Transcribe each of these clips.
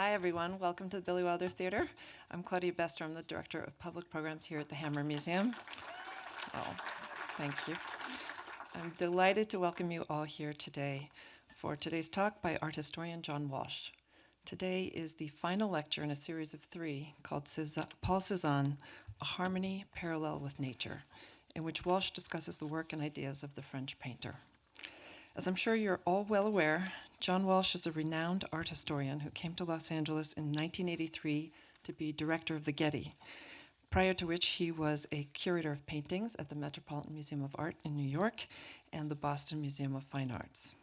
Hi, everyone. Welcome to the Billy Wilder Theater. I'm Claudia Bester. I'm the Director of Public Programs here at the Hammer Museum. Oh, thank you. I'm delighted to welcome you all here today for today's talk by art historian John Walsh. Today is the final lecture in a series of 3 called Paul Cézanne, A Harmony Parallel with Nature, in which Walsh discusses the work and ideas of the French painter. As I'm sure you're all well aware, John Walsh is a renowned art historian who came to Los Angeles in 1983 to be director of the Getty, prior to which he was a curator of paintings at the Metropolitan Museum of Art in New York and the Boston Museum of Fine Arts.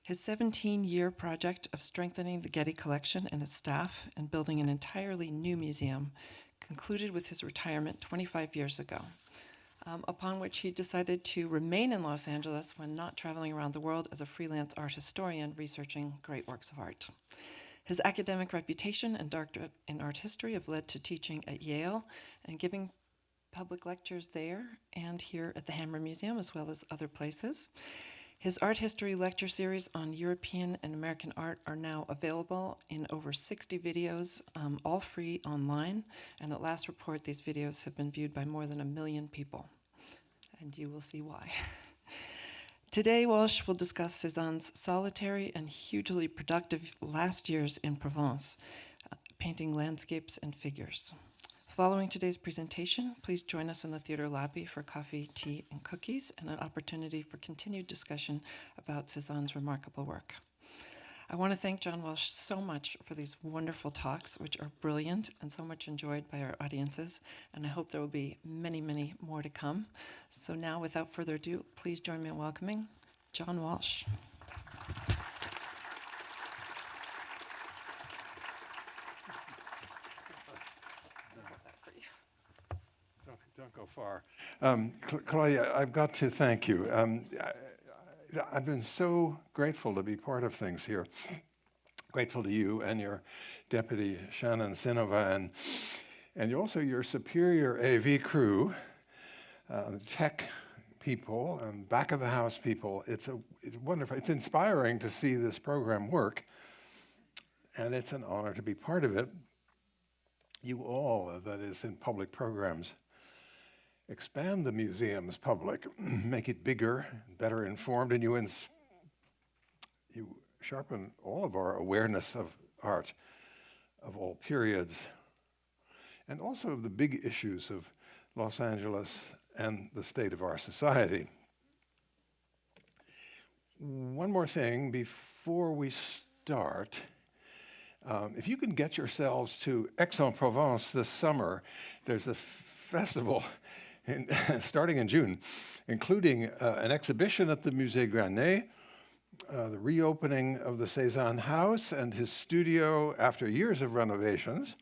His 17-year project of strengthening the Getty collection and its staff and building an entirely new museum concluded with his retirement 25 years ago. Upon which he decided to remain in Los Angeles when not traveling around the world as a freelance art historian researching great works of art. His academic reputation and doctorate in art history have led to teaching at Yale and giving public lectures there and here at the Hammer Museum, as well as other places. His art history lecture series on European and American art are now available in over 60 videos, all free online. And at last report, these videos have been viewed by more than 1 million people. And you will see why. Today, Walsh will discuss Cézanne's solitary and hugely productive last years in Provence, painting landscapes and figures. Following today's presentation, please join us in the theater lobby for coffee, tea, and cookies, and an opportunity for continued discussion about Cézanne's remarkable work. I want to thank John Walsh so much for these wonderful talks, which are brilliant and so much enjoyed by our audiences, and I hope there will be many, many more to come. So now, without further ado, please join me in welcoming John Walsh. Don't go far. Claudia, I've got to thank you. I've been so grateful to be part of things here. Grateful to you and your deputy, Shannon Sinova, and also your superior AV crew, tech people, and back-of-the-house people. It's wonderful. It's inspiring to see this program work, and it's an honor to be part of it. You all, that is, in public programs, expand the museum's public, make it bigger, better informed, and you sharpen all of our awareness of art of all periods, and also of the big issues of Los Angeles and the state of our society. One more thing before we start. If you can get yourselves to Aix-en-Provence this summer, there's a festival starting in June, including an exhibition at the Musée Granet, the reopening of the Cézanne house and his studio after years of renovations,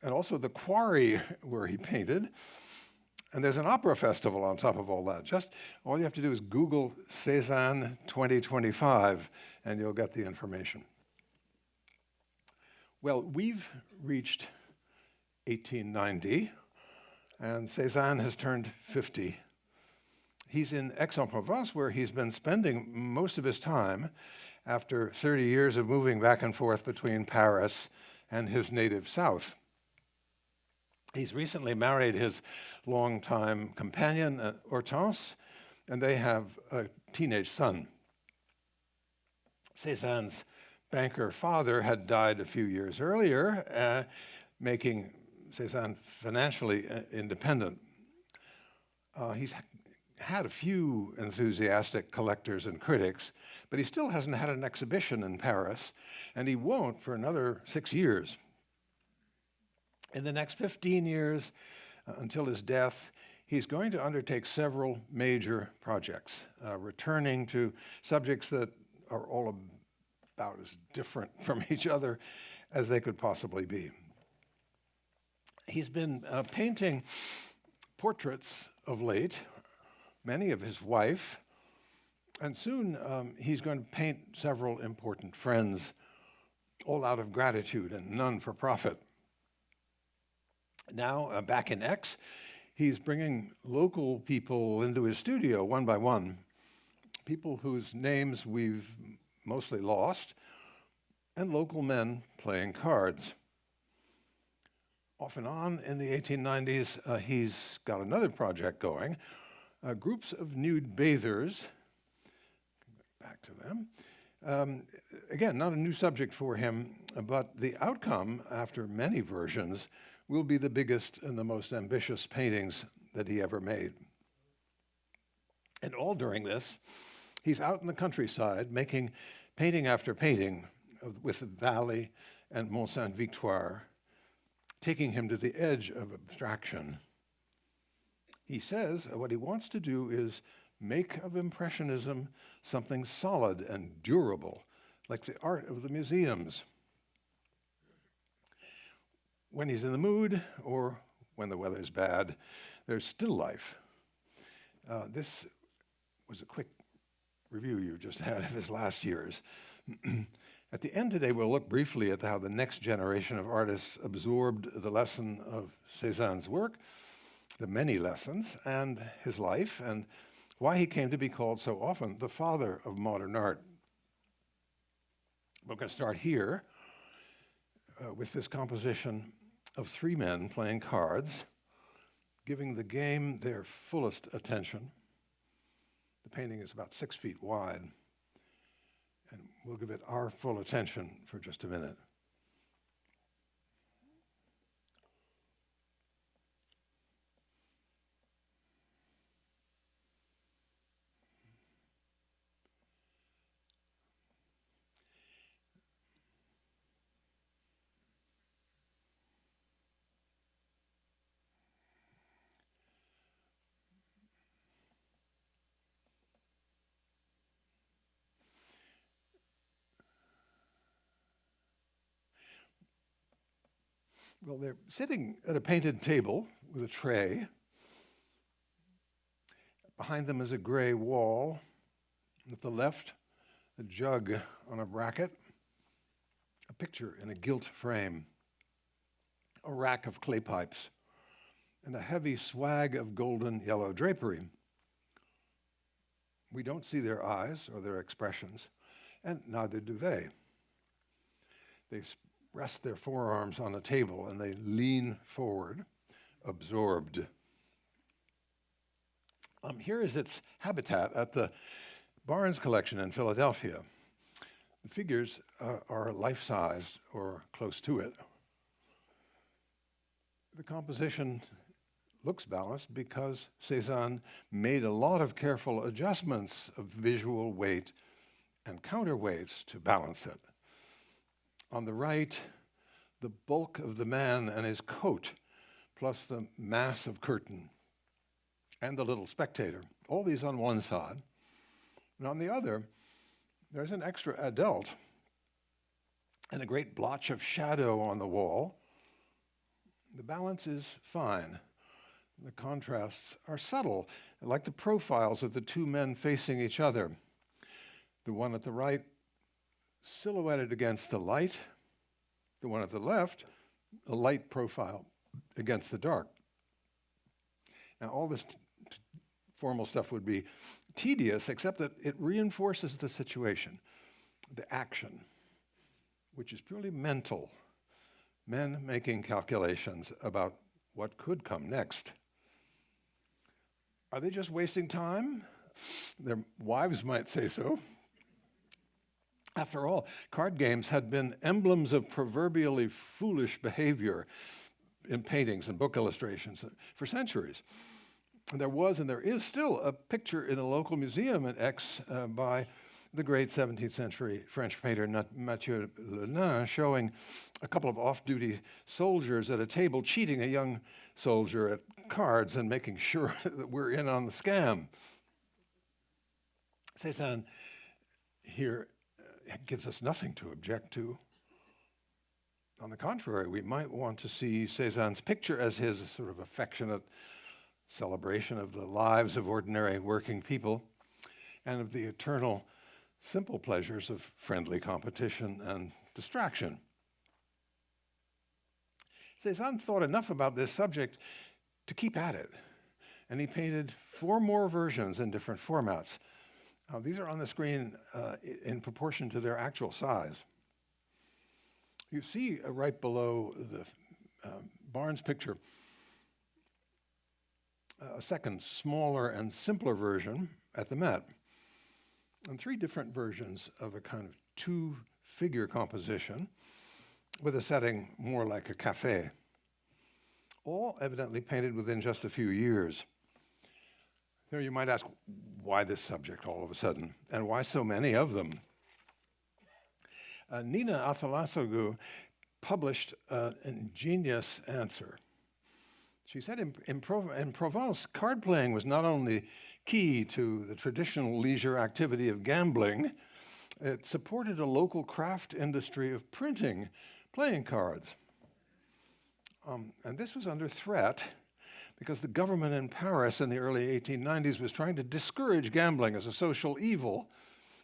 and also the quarry where he painted. And there's an opera festival on top of all that. Just all you have to do is Google Cézanne 2025, and you'll get the information. Well, we've reached 1890. And Cézanne has turned 50. He's in Aix-en-Provence, where he's been spending most of his time after 30 years of moving back and forth between Paris and his native South. He's recently married his longtime companion, Hortense, and they have a teenage son. Cézanne's banker father had died a few years earlier, making Cézanne financially independent. He's had a few enthusiastic collectors and critics, but he still hasn't had an exhibition in Paris, and he won't for another 6 years. In the next 15 years, until his death, he's going to undertake several major projects, returning to subjects that are all about as different from each other as they could possibly be. He's been painting portraits of late, many of his wife, and soon he's going to paint several important friends, all out of gratitude and none for profit. Now, back in Aix, he's bringing local people into his studio one by one, people whose names we've mostly lost, and local men playing cards. Off and on in the 1890s, he's got another project going, groups of nude bathers, back to them. Again, not a new subject for him, but the outcome, after many versions, will be the biggest and the most ambitious paintings that he ever made. And all during this, he's out in the countryside making painting after painting with the valley and Mont Sainte-Victoire, taking him to the edge of abstraction. He says what he wants to do is make of Impressionism something solid and durable, like the art of the museums. When he's in the mood, or when the weather's bad, there's still life. This was a quick review you just had of his last years. At the end today, we'll look briefly at how the next generation of artists absorbed the lesson of Cézanne's work, the many lessons, and his life, and why he came to be called so often the father of modern art. We're going to start here with this composition of three men playing cards, giving the game their fullest attention. The painting is about 6 feet wide, and we'll give it our full attention for just a minute. Well, they're sitting at a painted table with a tray. Behind them is a gray wall. At the left, a jug on a bracket, a picture in a gilt frame, a rack of clay pipes, and a heavy swag of golden yellow drapery. We don't see their eyes or their expressions, and neither do they. They rest their forearms on a table and they lean forward, absorbed. Here is its habitat at the Barnes Collection in Philadelphia. The figures are life-size or close to it. The composition looks balanced because Cézanne made a lot of careful adjustments of visual weight and counterweights to balance it. On the right, the bulk of the man and his coat, plus the mass of curtain, and the little spectator. All these on one side. And on the other, there's an extra adult and a great blotch of shadow on the wall. The balance is fine. The contrasts are subtle, like the profiles of the two men facing each other. The one at the right, silhouetted against the light. The one at the left, a light profile against the dark. Now, all this formal stuff would be tedious, except that it reinforces the situation, the action, which is purely mental. Men making calculations about what could come next. Are they just wasting time? Their wives might say so. After all, card games had been emblems of proverbially foolish behavior in paintings and book illustrations for centuries. And there was and there is still a picture in the local museum in Aix by the great 17th century French painter Mathieu Lenain, showing a couple of off-duty soldiers at a table cheating a young soldier at cards and making sure that we're in on the scam. Cézanne here gives us nothing to object to. On the contrary, we might want to see Cézanne's picture as his sort of affectionate celebration of the lives of ordinary working people and of the eternal simple pleasures of friendly competition and distraction. Cézanne thought enough about this subject to keep at it, and he painted 4 more versions in different formats. These are on the screen in proportion to their actual size. You see right below the Barnes picture a second, smaller and simpler version at the Met, and three different versions of a kind of two-figure composition with a setting more like a cafe, all evidently painted within just a few years. Now you might ask, why this subject all of a sudden, and why so many of them? Nina Athanassoglu published an ingenious answer. She said in Provence, card playing was not only key to the traditional leisure activity of gambling, it supported a local craft industry of printing playing cards. And this was under threat because the government in Paris in the early 1890s was trying to discourage gambling as a social evil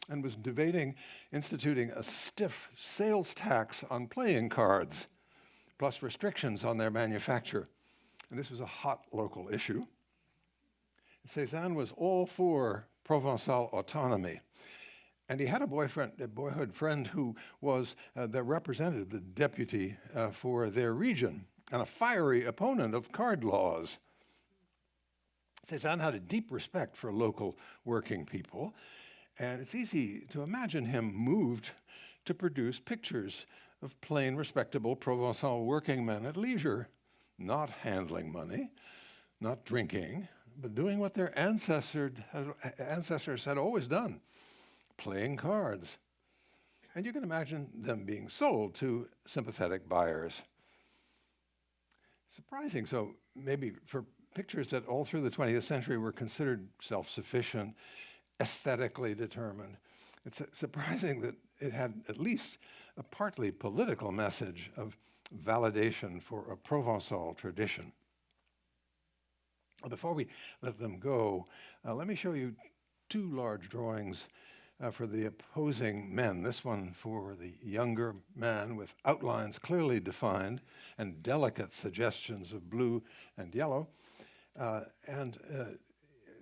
and was debating instituting a stiff sales tax on playing cards, plus restrictions on their manufacture. And this was a hot local issue. Cézanne was all for Provençal autonomy. And he had a boyhood friend who was the representative, the deputy for their region, and a fiery opponent of card laws. Cézanne had a deep respect for local working people, and it's easy to imagine him moved to produce pictures of plain, respectable Provençal working men at leisure, not handling money, not drinking, but doing what their ancestors had always done, playing cards. And you can imagine them being sold to sympathetic buyers. Surprising, so maybe for pictures that all through the 20th century were considered self-sufficient, aesthetically determined, it's surprising that it had at least a partly political message of validation for a Provençal tradition. Before we let them go, let me show you two large drawings for the opposing men. This one for the younger man with outlines clearly defined and delicate suggestions of blue and yellow, and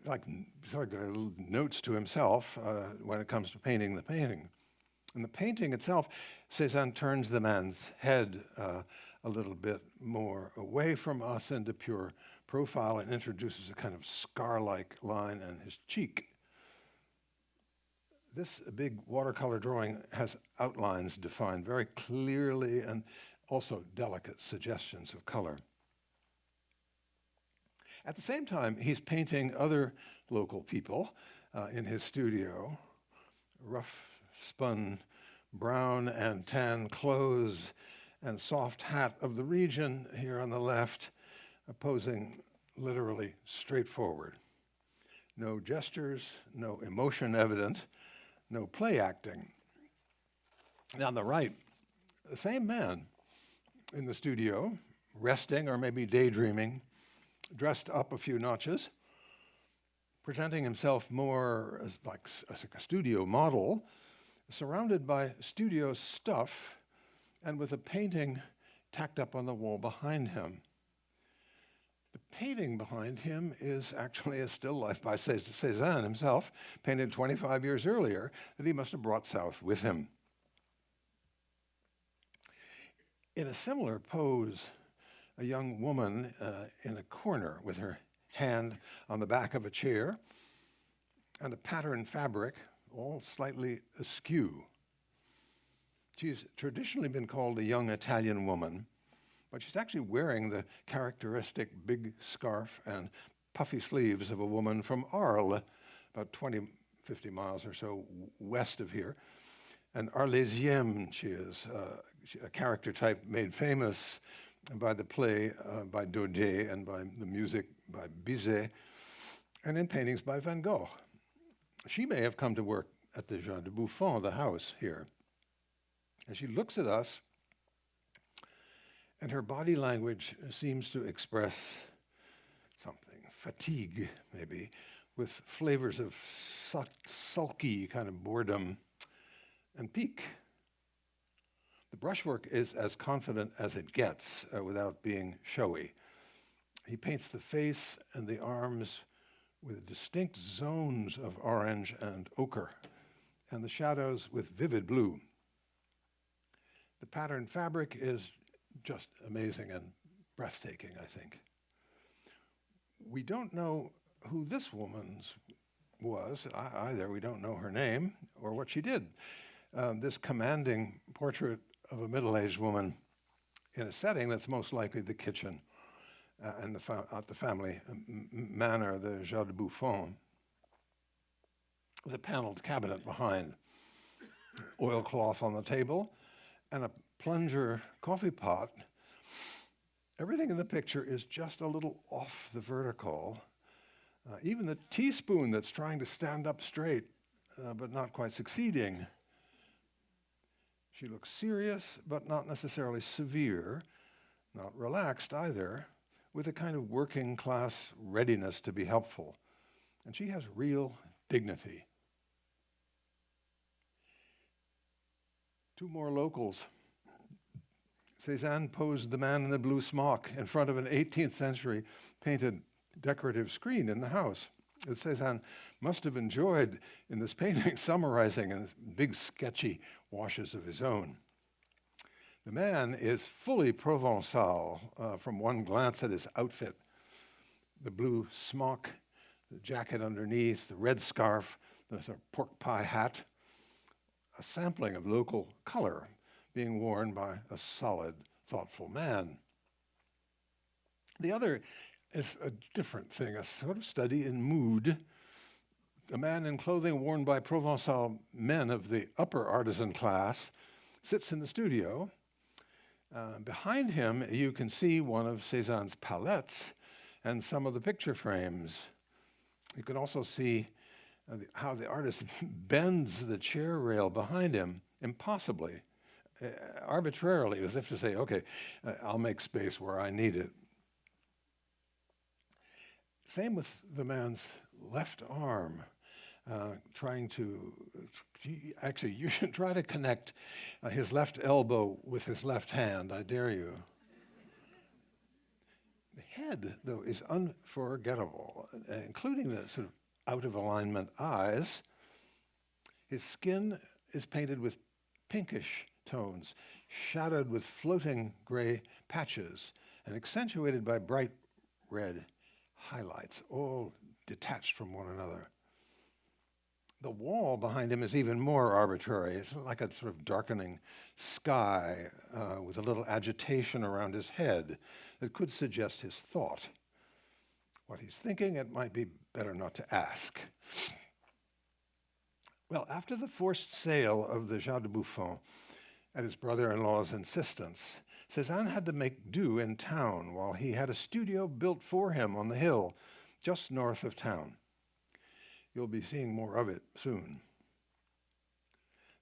like sort of notes to himself when it comes to painting the painting. In the painting itself, Cézanne turns the man's head a little bit more away from us into pure profile and introduces a kind of scar-like line in his cheek. This big watercolor drawing has outlines defined very clearly and also delicate suggestions of color. At the same time, he's painting other local people in his studio, rough spun brown and tan clothes and soft hat of the region here on the left, posing literally straightforward. No gestures, no emotion evident, no play acting. Now on the right, the same man in the studio, resting or maybe daydreaming, dressed up a few notches, presenting himself more as like a studio model, surrounded by studio stuff and with a painting tacked up on the wall behind him. The painting behind him is actually a still life by Cézanne himself, painted 25 years earlier, that he must have brought south with him. In a similar pose, a young woman in a corner with her hand on the back of a chair and a patterned fabric, all slightly askew. She's traditionally been called a young Italian woman, but she's actually wearing the characteristic big scarf and puffy sleeves of a woman from Arles, about 50 miles or so west of here. An Arlésienne she is, a character type made famous by the play by Daudet and by the music by Bizet, and in paintings by Van Gogh. She may have come to work at the Jardin de Buffon, the house here. And she looks at us, and her body language seems to express something, fatigue maybe, with flavors of sulky kind of boredom and pique. The brushwork is as confident as it gets without being showy. He paints the face and the arms with distinct zones of orange and ochre, and the shadows with vivid blue. The patterned fabric is just amazing and breathtaking, I think. We don't know who this woman's was either. We don't know her name or what she did. This commanding portrait of a middle-aged woman in a setting that's most likely the kitchen and at the family manor, the Jardin de Buffon, with a paneled cabinet behind, oilcloth on the table, and a plunger coffee pot. Everything in the picture is just a little off the vertical. Even the teaspoon that's trying to stand up straight, but not quite succeeding. She looks serious, but not necessarily severe, not relaxed either, with a kind of working class readiness to be helpful. And she has real dignity. Two more locals. Cézanne posed the man in the blue smock in front of an 18th century painted decorative screen in the house that Cézanne must have enjoyed in this painting, summarizing in big sketchy washes of his own. The man is fully Provençal from one glance at his outfit. The blue smock, the jacket underneath, the red scarf, the sort of pork pie hat, a sampling of local color being worn by a solid, thoughtful man. The other is a different thing, a sort of study in mood. A man in clothing worn by Provençal men of the upper artisan class sits in the studio. Behind him, you can see one of Cézanne's palettes and some of the picture frames. You can also see how the artist bends the chair rail behind him impossibly, arbitrarily, as if to say, okay, I'll make space where I need it. Same with the man's left arm, actually, you should try to connect his left elbow with his left hand, I dare you. The head, though, is unforgettable, including the sort of out of alignment eyes. His skin is painted with pinkish tones, shadowed with floating gray patches, and accentuated by bright red highlights, all detached from one another. The wall behind him is even more arbitrary. It's like a sort of darkening sky with a little agitation around his head that could suggest his thought. What he's thinking, it might be better not to ask. Well, after the forced sale of the Jardin de Buffon at his brother-in-law's insistence, Cézanne had to make do in town while he had a studio built for him on the hill just north of town. You'll be seeing more of it soon.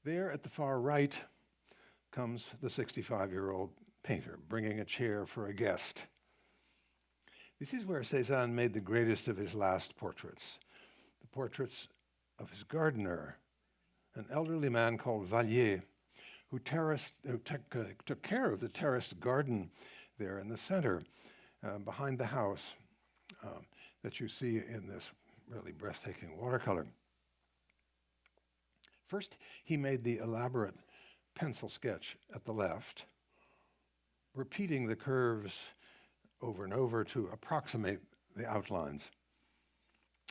There at the far right comes the 65-year-old painter bringing a chair for a guest. This is where Cézanne made the greatest of his last portraits, the portraits of his gardener, an elderly man called Vallier, who took care of the terraced garden there in the center, behind the house, that you see in this really breathtaking watercolor. First, he made the elaborate pencil sketch at the left, repeating the curves over and over to approximate the outlines.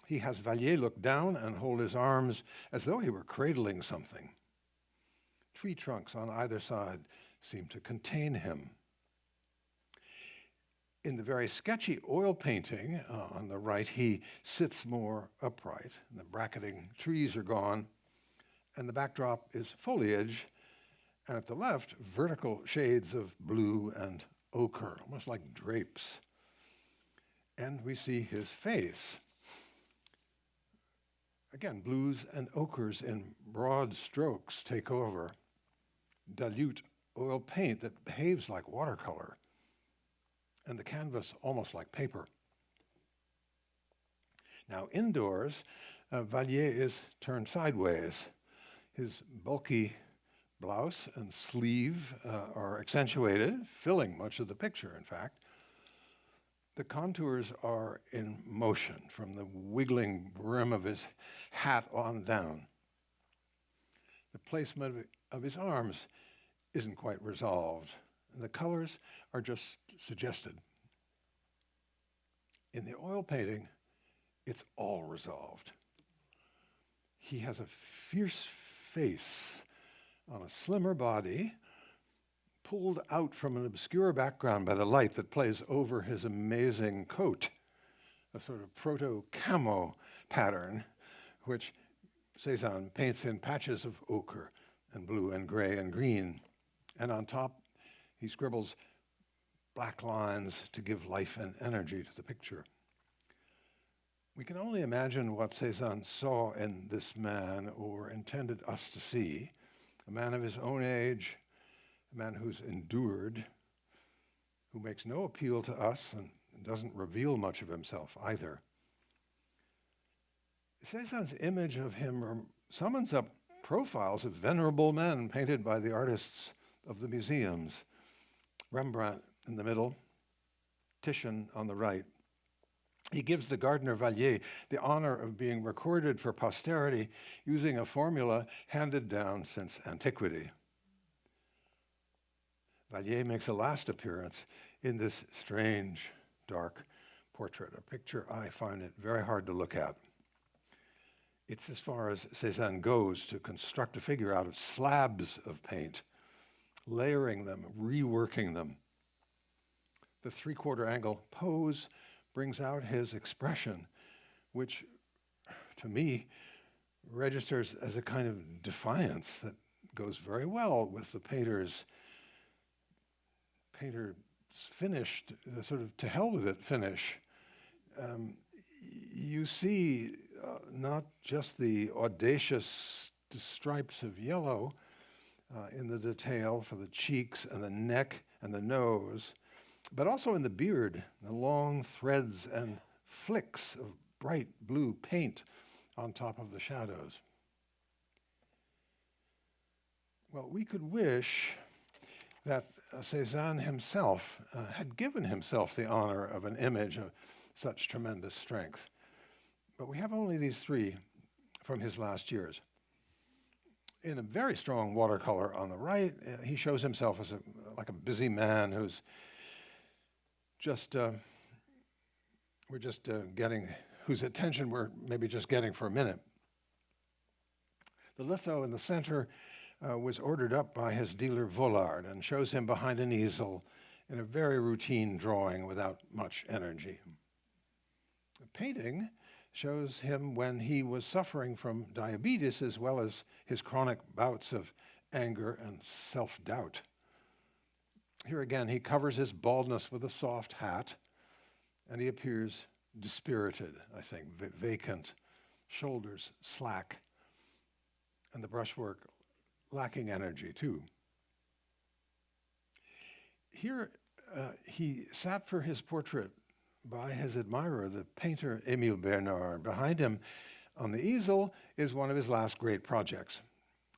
He has Vallier look down and hold his arms as though he were cradling something. Tree trunks on either side seem to contain him. In the very sketchy oil painting on the right, he sits more upright. The bracketing trees are gone, and the backdrop is foliage, and at the left, vertical shades of blue and ochre, almost like drapes. And we see his face. Again, blues and ochres in broad strokes take over. Dilute oil paint that behaves like watercolor, and the canvas almost like paper. Now indoors, Vallier is turned sideways. His bulky blouse and sleeve are accentuated, filling much of the picture, in fact. The contours are in motion from the wiggling brim of his hat on down. The placement of his arms isn't quite resolved, and the colors are just suggested. In the oil painting, it's all resolved. He has a fierce face on a slimmer body, pulled out from an obscure background by the light that plays over his amazing coat, a sort of proto-camo pattern, which Cézanne paints in patches of ochre and blue and gray and green. And on top, he scribbles black lines to give life and energy to the picture. We can only imagine what Cézanne saw in this man, or intended us to see, a man of his own age, a man who's endured, who makes no appeal to us and doesn't reveal much of himself either. Cézanne's image of him summons up profiles of venerable men painted by the artists of the museums. Rembrandt in the middle, Titian on the right. He gives the gardener Vallier the honor of being recorded for posterity using a formula handed down since antiquity. Vallier makes a last appearance in this strange, dark portrait, a picture I find it very hard to look at. It's as far as Cézanne goes to construct a figure out of slabs of paint, layering them, reworking them. The three-quarter angle pose brings out his expression, which to me registers as a kind of defiance that goes very well with the painter's finished, sort of to hell with it finish. You see not just the audacious stripes of yellow in the detail for the cheeks and the neck and the nose, but also in the beard, the long threads and flicks of bright blue paint on top of the shadows. Well, we could wish that Cézanne himself had given himself the honor of an image of such tremendous strength. But we have only these three from his last years. In a very strong watercolor on the right, he shows himself as like a busy man who's whose attention we're maybe just getting for a minute. The litho in the center was ordered up by his dealer Vollard and shows him behind an easel in a very routine drawing without much energy. The painting shows him when he was suffering from diabetes as well as his chronic bouts of anger and self-doubt. Here again, he covers his baldness with a soft hat, and he appears dispirited, I think, vacant, shoulders slack, and the brushwork lacking energy, too. Here, he sat for his portrait by his admirer, the painter Émile Bernard. Behind him on the easel is one of his last great projects,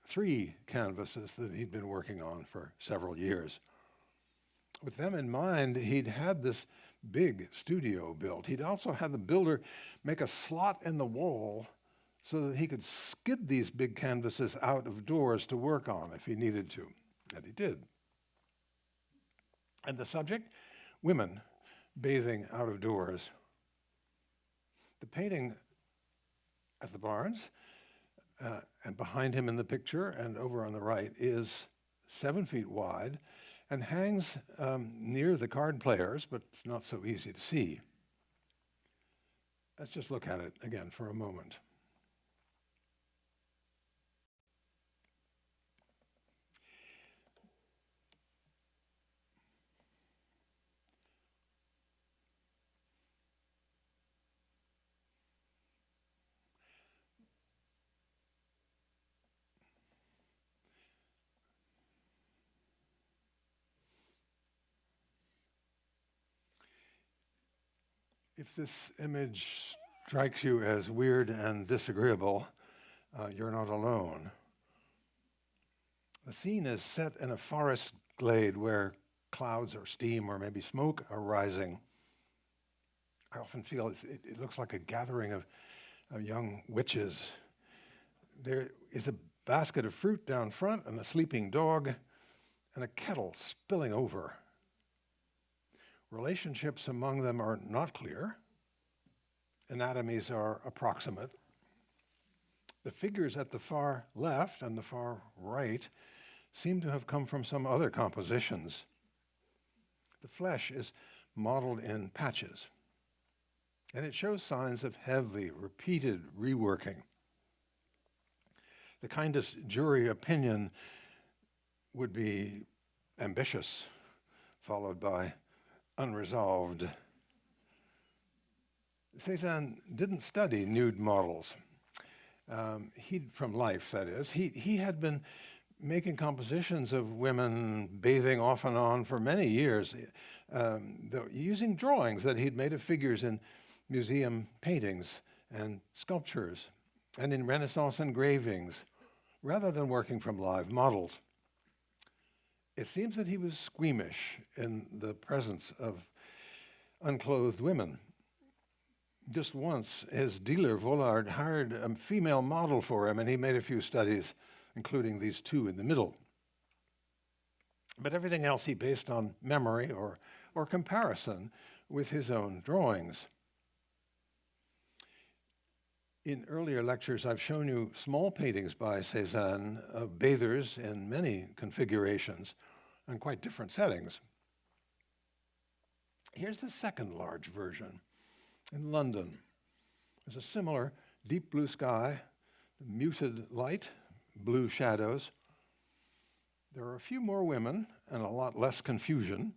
3 canvases that he'd been working on for several years. With them in mind, he'd had this big studio built. He'd also had the builder make a slot in the wall so that he could skid these big canvases out of doors to work on if he needed to, and he did. And the subject, women bathing out of doors. The painting at the Barnes, and behind him in the picture and over on the right, is 7 feet wide and hangs near the card players, but it's not so easy to see. Let's just look at it again for a moment. If this image strikes you as weird and disagreeable, you're not alone. The scene is set in a forest glade where clouds or steam or maybe smoke are rising. I often feel it looks like a gathering of young witches. There is a basket of fruit down front and a sleeping dog, and a kettle spilling over. Relationships among them are not clear. Anatomies are approximate. The figures at the far left and the far right seem to have come from some other compositions. The flesh is modeled in patches, and it shows signs of heavy, repeated reworking. The kindest jury opinion would be ambitious, followed by unresolved. Cézanne didn't study nude models. From life, that is. He had been making compositions of women bathing off and on for many years, using drawings that he'd made of figures in museum paintings and sculptures and in Renaissance engravings, rather than working from live models. It seems that he was squeamish in the presence of unclothed women. Just once, his dealer, Vollard, hired a female model for him, and he made a few studies, including these two in the middle. But everything else he based on memory or comparison with his own drawings. In earlier lectures, I've shown you small paintings by Cézanne of bathers in many configurations and quite different settings. Here's the second large version. In London, there's a similar deep blue sky, muted light, blue shadows. There are a few more women and a lot less confusion.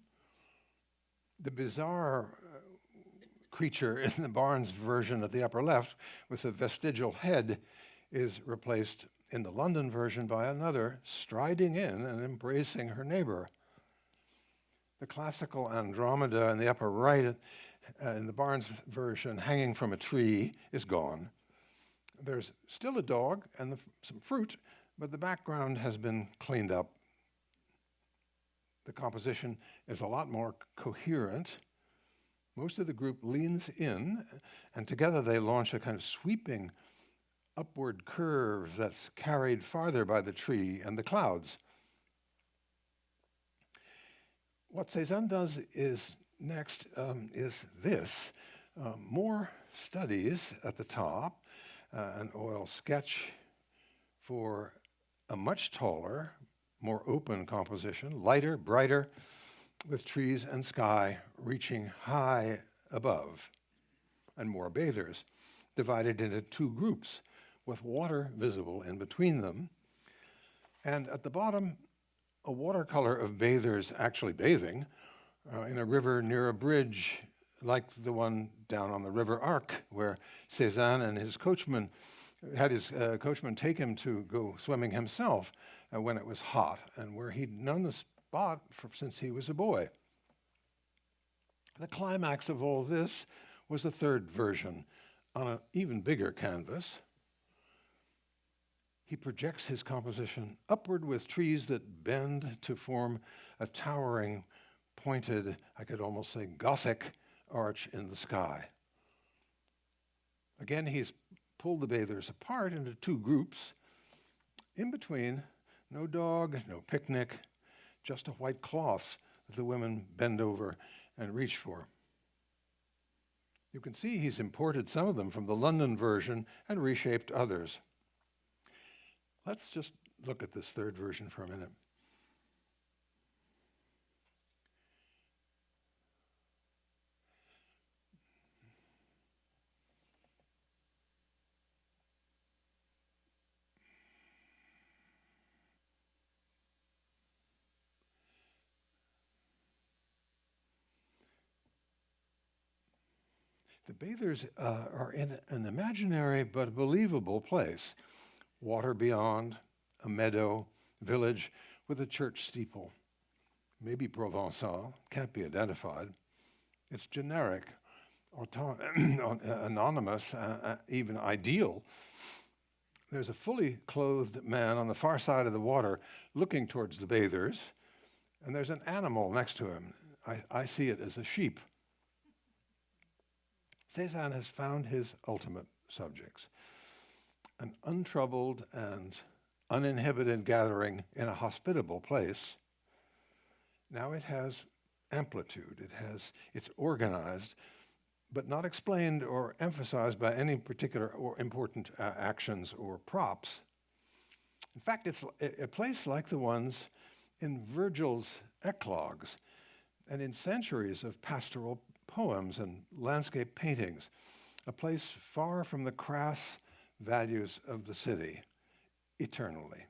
The bizarre creature in the Barnes version at the upper left with a vestigial head is replaced in the London version by another striding in and embracing her neighbor. The classical Andromeda in the upper right in the Barnes version hanging from a tree is gone. There's still a dog and some fruit, but the background has been cleaned up. The composition is a lot more coherent. Most of the group leans in, and together they launch a kind of sweeping upward curve that's carried farther by the tree and the clouds. What Cézanne does is next is this. More studies at the top, an oil sketch for a much taller, more open composition, lighter, brighter, with trees and sky reaching high above, and more bathers, divided into two groups, with water visible in between them. And at the bottom, a watercolor of bathers actually bathing in a river near a bridge, like the one down on the River Arc, where Cézanne and his coachman had his coachman take him to go swimming himself when it was hot, and where he'd known the spot since he was a boy. The climax of all this was a third version on an even bigger canvas. He projects his composition upward with trees that bend to form a towering, pointed, I could almost say Gothic arch in the sky. Again, he's pulled the bathers apart into two groups. In between, no dog, no picnic, just a white cloth that the women bend over and reach for. You can see he's imported some of them from the London version and reshaped others. Let's just look at this third version for a minute. The bathers are in an imaginary but believable place. Water beyond, a meadow, village with a church steeple. Maybe Provençal, can't be identified. It's generic, anonymous, even ideal. There's a fully clothed man on the far side of the water looking towards the bathers, and there's an animal next to him. I see it as a sheep. Cézanne has found his ultimate subjects. An untroubled and uninhibited gathering in a hospitable place, Now it has amplitude, it's organized, but not explained or emphasized by any particular or important actions or props. In fact, it's a place like the ones in Virgil's eclogues and in centuries of pastoral poems and landscape paintings, a place far from the crass values of the city, eternally.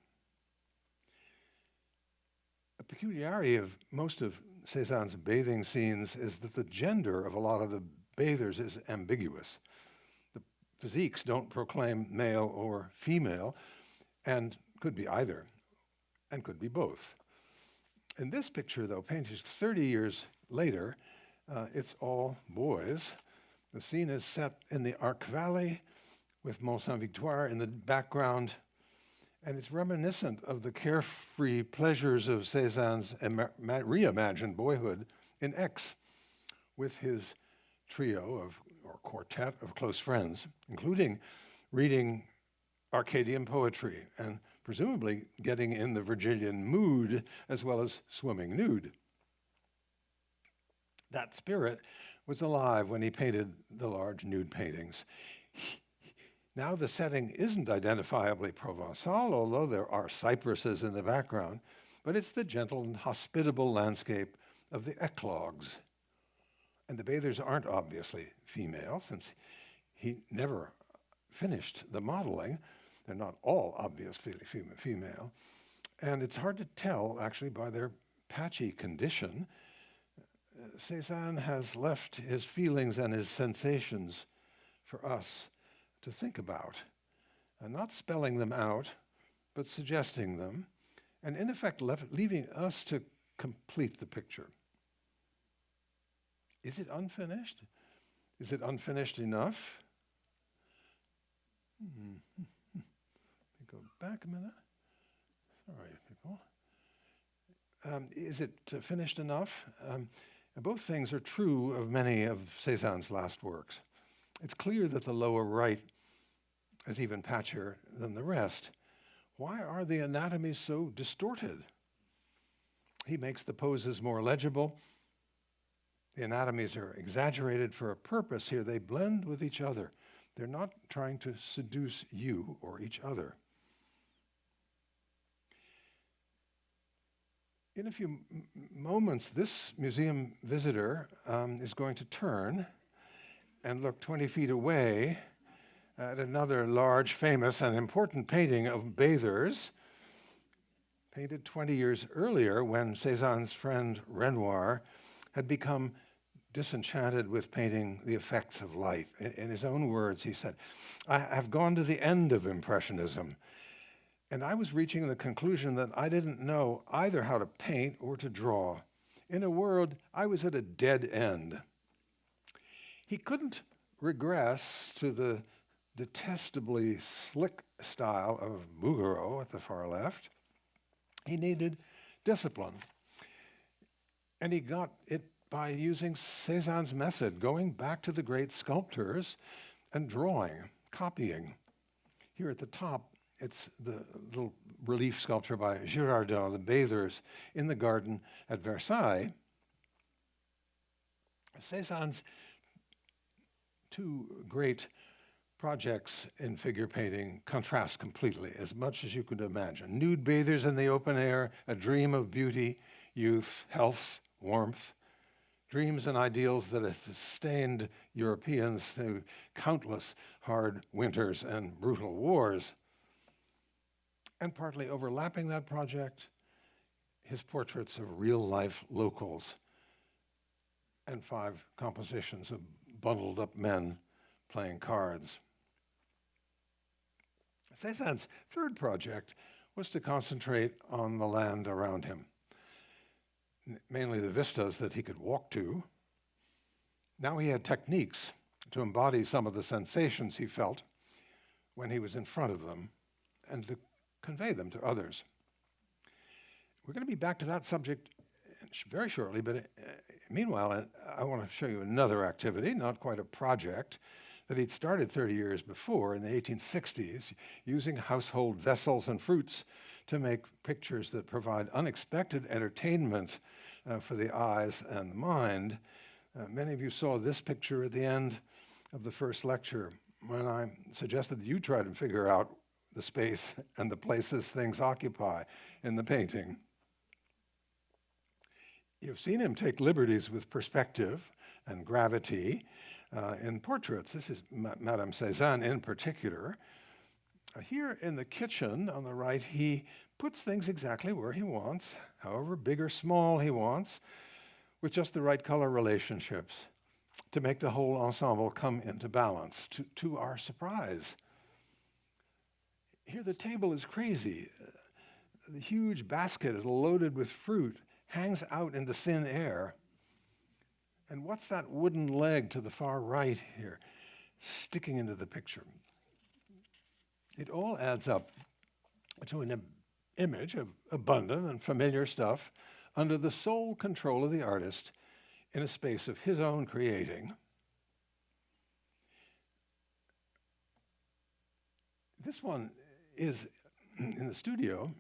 A peculiarity of most of Cézanne's bathing scenes is that the gender of a lot of the bathers is ambiguous. The physiques don't proclaim male or female, and could be either, and could be both. In this picture, though, painted 30 years later, it's all boys. The scene is set in the Arc Valley with Mont Saint-Victoire in the background, and it's reminiscent of the carefree pleasures of Cézanne's reimagined boyhood in Aix, with his trio or quartet of close friends, including reading Arcadian poetry and presumably getting in the Virgilian mood as well as swimming nude. That spirit was alive when he painted the large nude paintings. Now the setting isn't identifiably Provençal, although there are cypresses in the background, but it's the gentle and hospitable landscape of the eclogues. And the bathers aren't obviously female, since he never finished the modeling. They're not all obviously female. And it's hard to tell, actually, by their patchy condition. Cézanne has left his feelings and his sensations for us to think about, and not spelling them out, but suggesting them, and in effect leaving us to complete the picture. Is it unfinished? Is it unfinished enough? Let me go back a minute. Sorry, people. Is it finished enough? Both things are true of many of Cézanne's last works. It's clear that the lower right is even patchier than the rest. Why are the anatomies so distorted? He makes the poses more legible. The anatomies are exaggerated for a purpose here. They blend with each other. They're not trying to seduce you or each other. In a few moments, this museum visitor is going to turn and look 20 feet away at another large, famous, and important painting of bathers, painted 20 years earlier when Cézanne's friend Renoir had become disenchanted with painting the effects of light. In his own words, he said, "I have gone to the end of Impressionism, and I was reaching the conclusion that I didn't know either how to paint or to draw. In a word, I was at a dead end." He couldn't regress to the detestably slick style of Bouguereau at the far left. He needed discipline. And he got it by using Cézanne's method, going back to the great sculptors and drawing, copying. Here at the top, it's the little relief sculpture by Girardin, the bathers in the garden at Versailles. Cézanne's two great projects in figure painting contrast completely, as much as you could imagine. Nude bathers in the open air, a dream of beauty, youth, health, warmth, dreams and ideals that have sustained Europeans through countless hard winters and brutal wars. And partly overlapping that project, his portraits of real-life locals and 5 compositions of bundled-up men playing cards. Cézanne's third project was to concentrate on the land around him, mainly the vistas that he could walk to. Now he had techniques to embody some of the sensations he felt when he was in front of them and to convey them to others. We're going to be back to that subject very shortly, but meanwhile, I want to show you another activity, not quite a project, that he'd started 30 years before in the 1860s, using household vessels and fruits to make pictures that provide unexpected entertainment for the eyes and the mind. Many of you saw this picture at the end of the first lecture when I suggested that you try to figure out the space and the places things occupy in the painting. You've seen him take liberties with perspective and gravity in portraits. This is Madame Cézanne in particular. Here in the kitchen on the right, he puts things exactly where he wants, however big or small he wants, with just the right color relationships to make the whole ensemble come into balance, to our surprise. Here the table is crazy. The huge basket is loaded with fruit, hangs out into thin air. And what's that wooden leg to the far right here, sticking into the picture? It all adds up to an image of abundant and familiar stuff under the sole control of the artist in a space of his own creating. This one is in the studio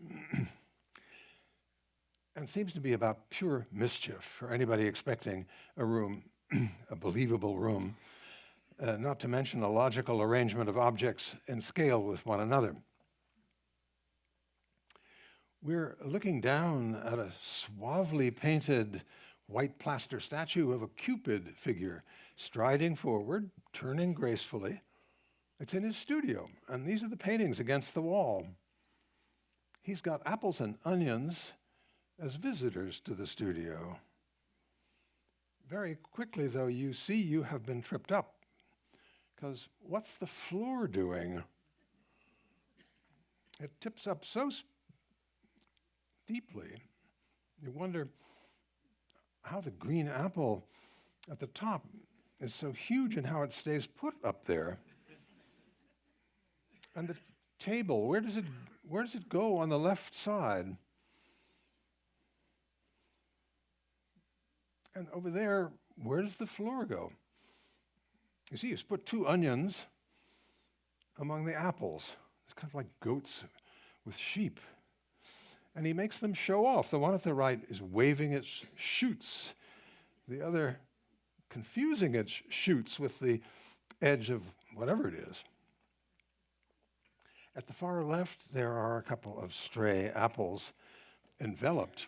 and seems to be about pure mischief for anybody expecting a room, a believable room, not to mention a logical arrangement of objects in scale with one another. We're looking down at a suavely painted white plaster statue of a Cupid figure, striding forward, turning gracefully. It's in his studio, and these are the paintings against the wall. He's got apples and onions as visitors to the studio. Very quickly, though, you see you have been tripped up, because what's the floor doing? It tips up so deeply. You wonder how the green apple at the top is so huge and how it stays put up there. And the table, where does it go on the left side? And over there, where does the floor go? You see, he's put 2 onions among the apples. It's kind of like goats with sheep. And he makes them show off. The one at the right is waving its shoots. The other confusing its shoots with the edge of whatever it is. At the far left, there are a couple of stray apples enveloped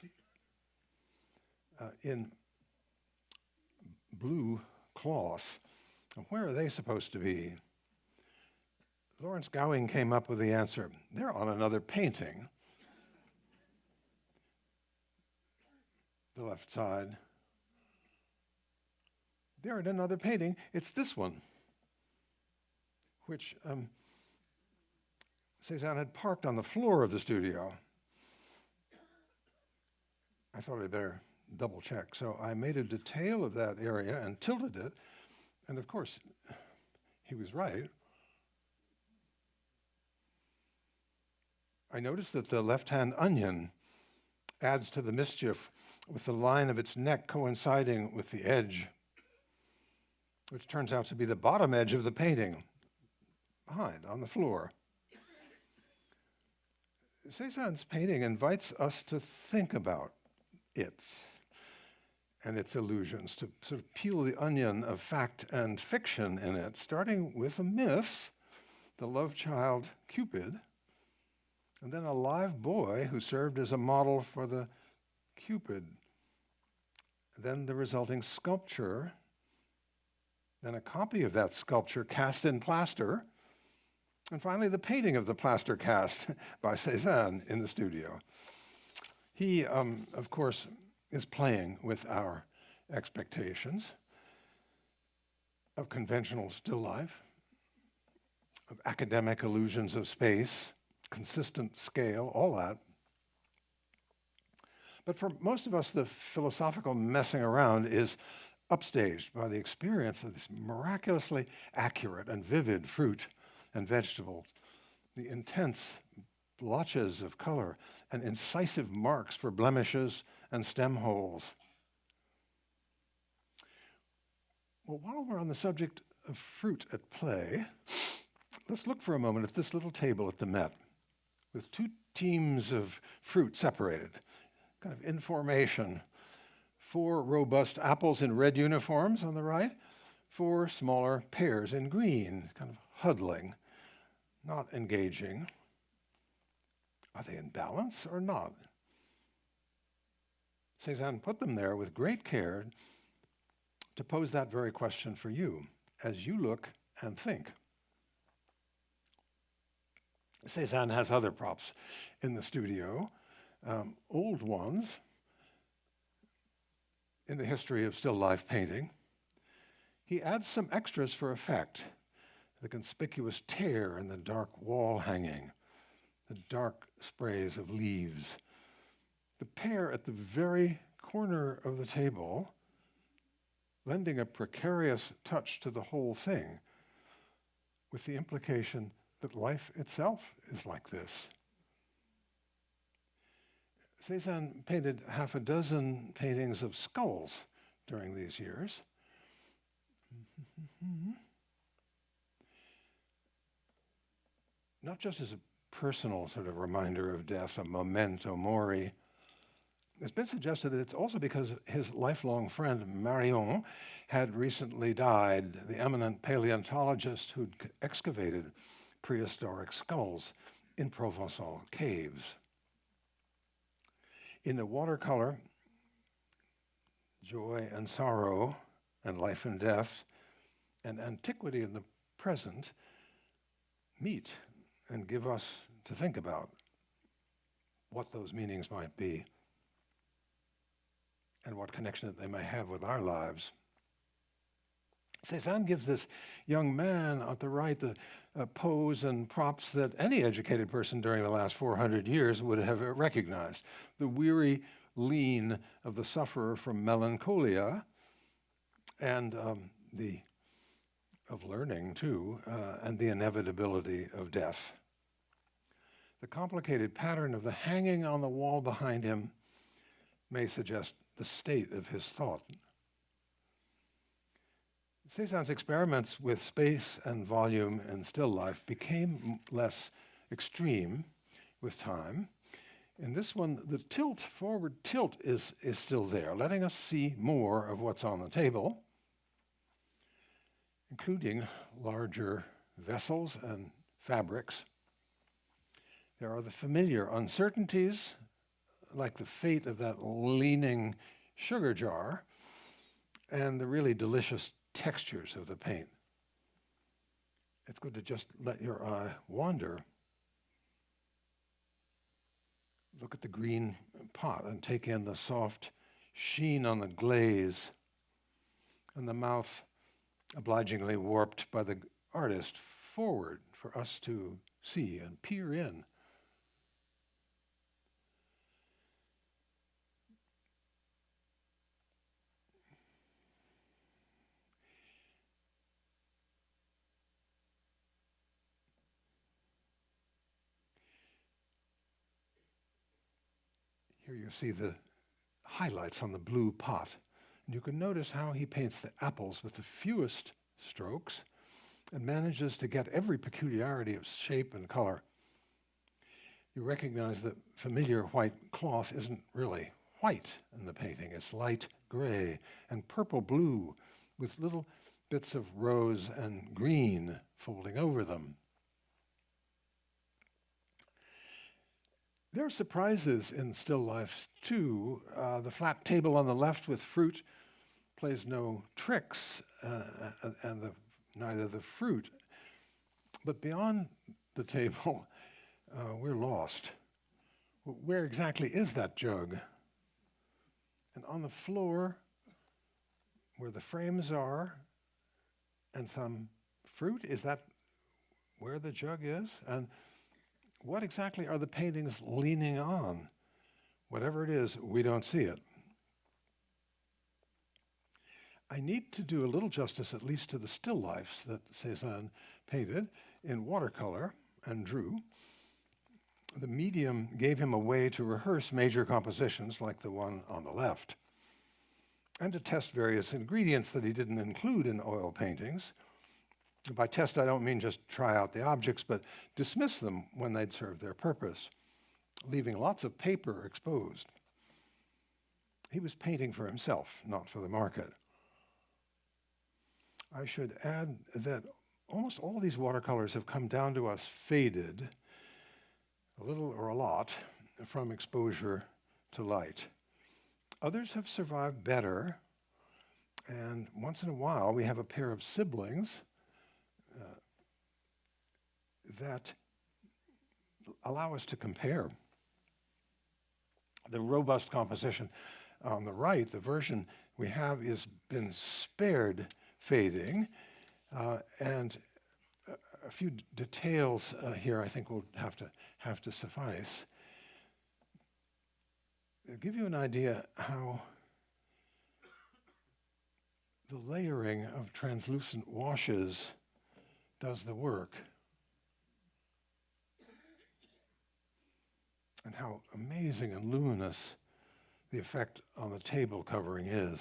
in blue cloth. Where are they supposed to be? Lawrence Gowing came up with the answer. They're on another painting. The left side. They're in another painting. It's this one, which Cézanne had parked on the floor of the studio. I thought I'd better double check. So I made a detail of that area and tilted it. And of course, he was right. I noticed that the left-hand onion adds to the mischief with the line of its neck coinciding with the edge, which turns out to be the bottom edge of the painting, behind, on the floor. Cézanne's painting invites us to think about it and its illusions, to sort of peel the onion of fact and fiction in it, starting with a myth, the love child Cupid, and then a live boy who served as a model for the Cupid, then the resulting sculpture, then a copy of that sculpture cast in plaster, and finally the painting of the plaster cast by Cézanne in the studio. He, of course, is playing with our expectations of conventional still life, of academic illusions of space, consistent scale, all that. But for most of us, the philosophical messing around is upstaged by the experience of this miraculously accurate and vivid fruit and vegetables, the intense blotches of color and incisive marks for blemishes and stem holes. Well, while we're on the subject of fruit at play, let's look for a moment at this little table at the Met with 2 teams of fruit separated, kind of in formation, 4 robust apples in red uniforms on the right, 4 smaller pears in green, kind of huddling, not engaging. Are they in balance or not? Cézanne put them there with great care to pose that very question for you as you look and think. Cézanne has other props in the studio, old ones in the history of still life painting. He adds some extras for effect. The conspicuous tear in the dark wall hanging, the dark sprays of leaves, the pear at the very corner of the table, lending a precarious touch to the whole thing, with the implication that life itself is like this. Cézanne painted half a dozen paintings of skulls during these years. Not just as a personal sort of reminder of death, a memento mori. It's been suggested that it's also because his lifelong friend Marion had recently died, the eminent paleontologist who'd excavated prehistoric skulls in Provençal caves. In the watercolor, joy and sorrow and life and death and antiquity in the present meet and give us to think about what those meanings might be and what connection they may have with our lives. Cézanne gives this young man at the right the pose and props that any educated person during the last 400 years would have recognized. The weary lean of the sufferer from melancholia and of learning too, and the inevitability of death. The complicated pattern of the hanging on the wall behind him may suggest the state of his thought. Cézanne's experiments with space and volume in still life became less extreme with time. In this one, the forward tilt is still there, letting us see more of what's on the table, including larger vessels and fabrics. There are the familiar uncertainties, like the fate of that leaning sugar jar, and the really delicious textures of the paint. It's good to just let your eye wander. Look at the green pot and take in the soft sheen on the glaze and the mouth obligingly warped by the artist forward for us to see and peer in. Here you see the highlights on the blue pot. And you can notice how he paints the apples with the fewest strokes and manages to get every peculiarity of shape and color. You recognize that familiar white cloth isn't really white in the painting. It's light gray and purple blue with little bits of rose and green folding over them. There are surprises in still life, too. The flat table on the left with fruit plays no tricks, and neither the fruit. But beyond the table, we're lost. Where exactly is that jug? And on the floor, where the frames are, and some fruit, is that where the jug is? And what exactly are the paintings leaning on? Whatever it is, we don't see it. I need to do a little justice, at least to the still lifes that Cézanne painted in watercolor and drew. The medium gave him a way to rehearse major compositions like the one on the left, and to test various ingredients that he didn't include in oil paintings. By test, I don't mean just try out the objects, but dismiss them when they'd served their purpose, leaving lots of paper exposed. he was painting for himself, not for the market. I should add that almost all of these watercolors have come down to us faded, a little or a lot, from exposure to light. Others have survived better, and once in a while we have a pair of siblings that allow us to compare. The robust composition on the right, the version we have, is been spared fading, and a few details here I think will have to suffice. It'll give you an idea how the layering of translucent washes does the work, and how amazing and luminous the effect on the table covering is.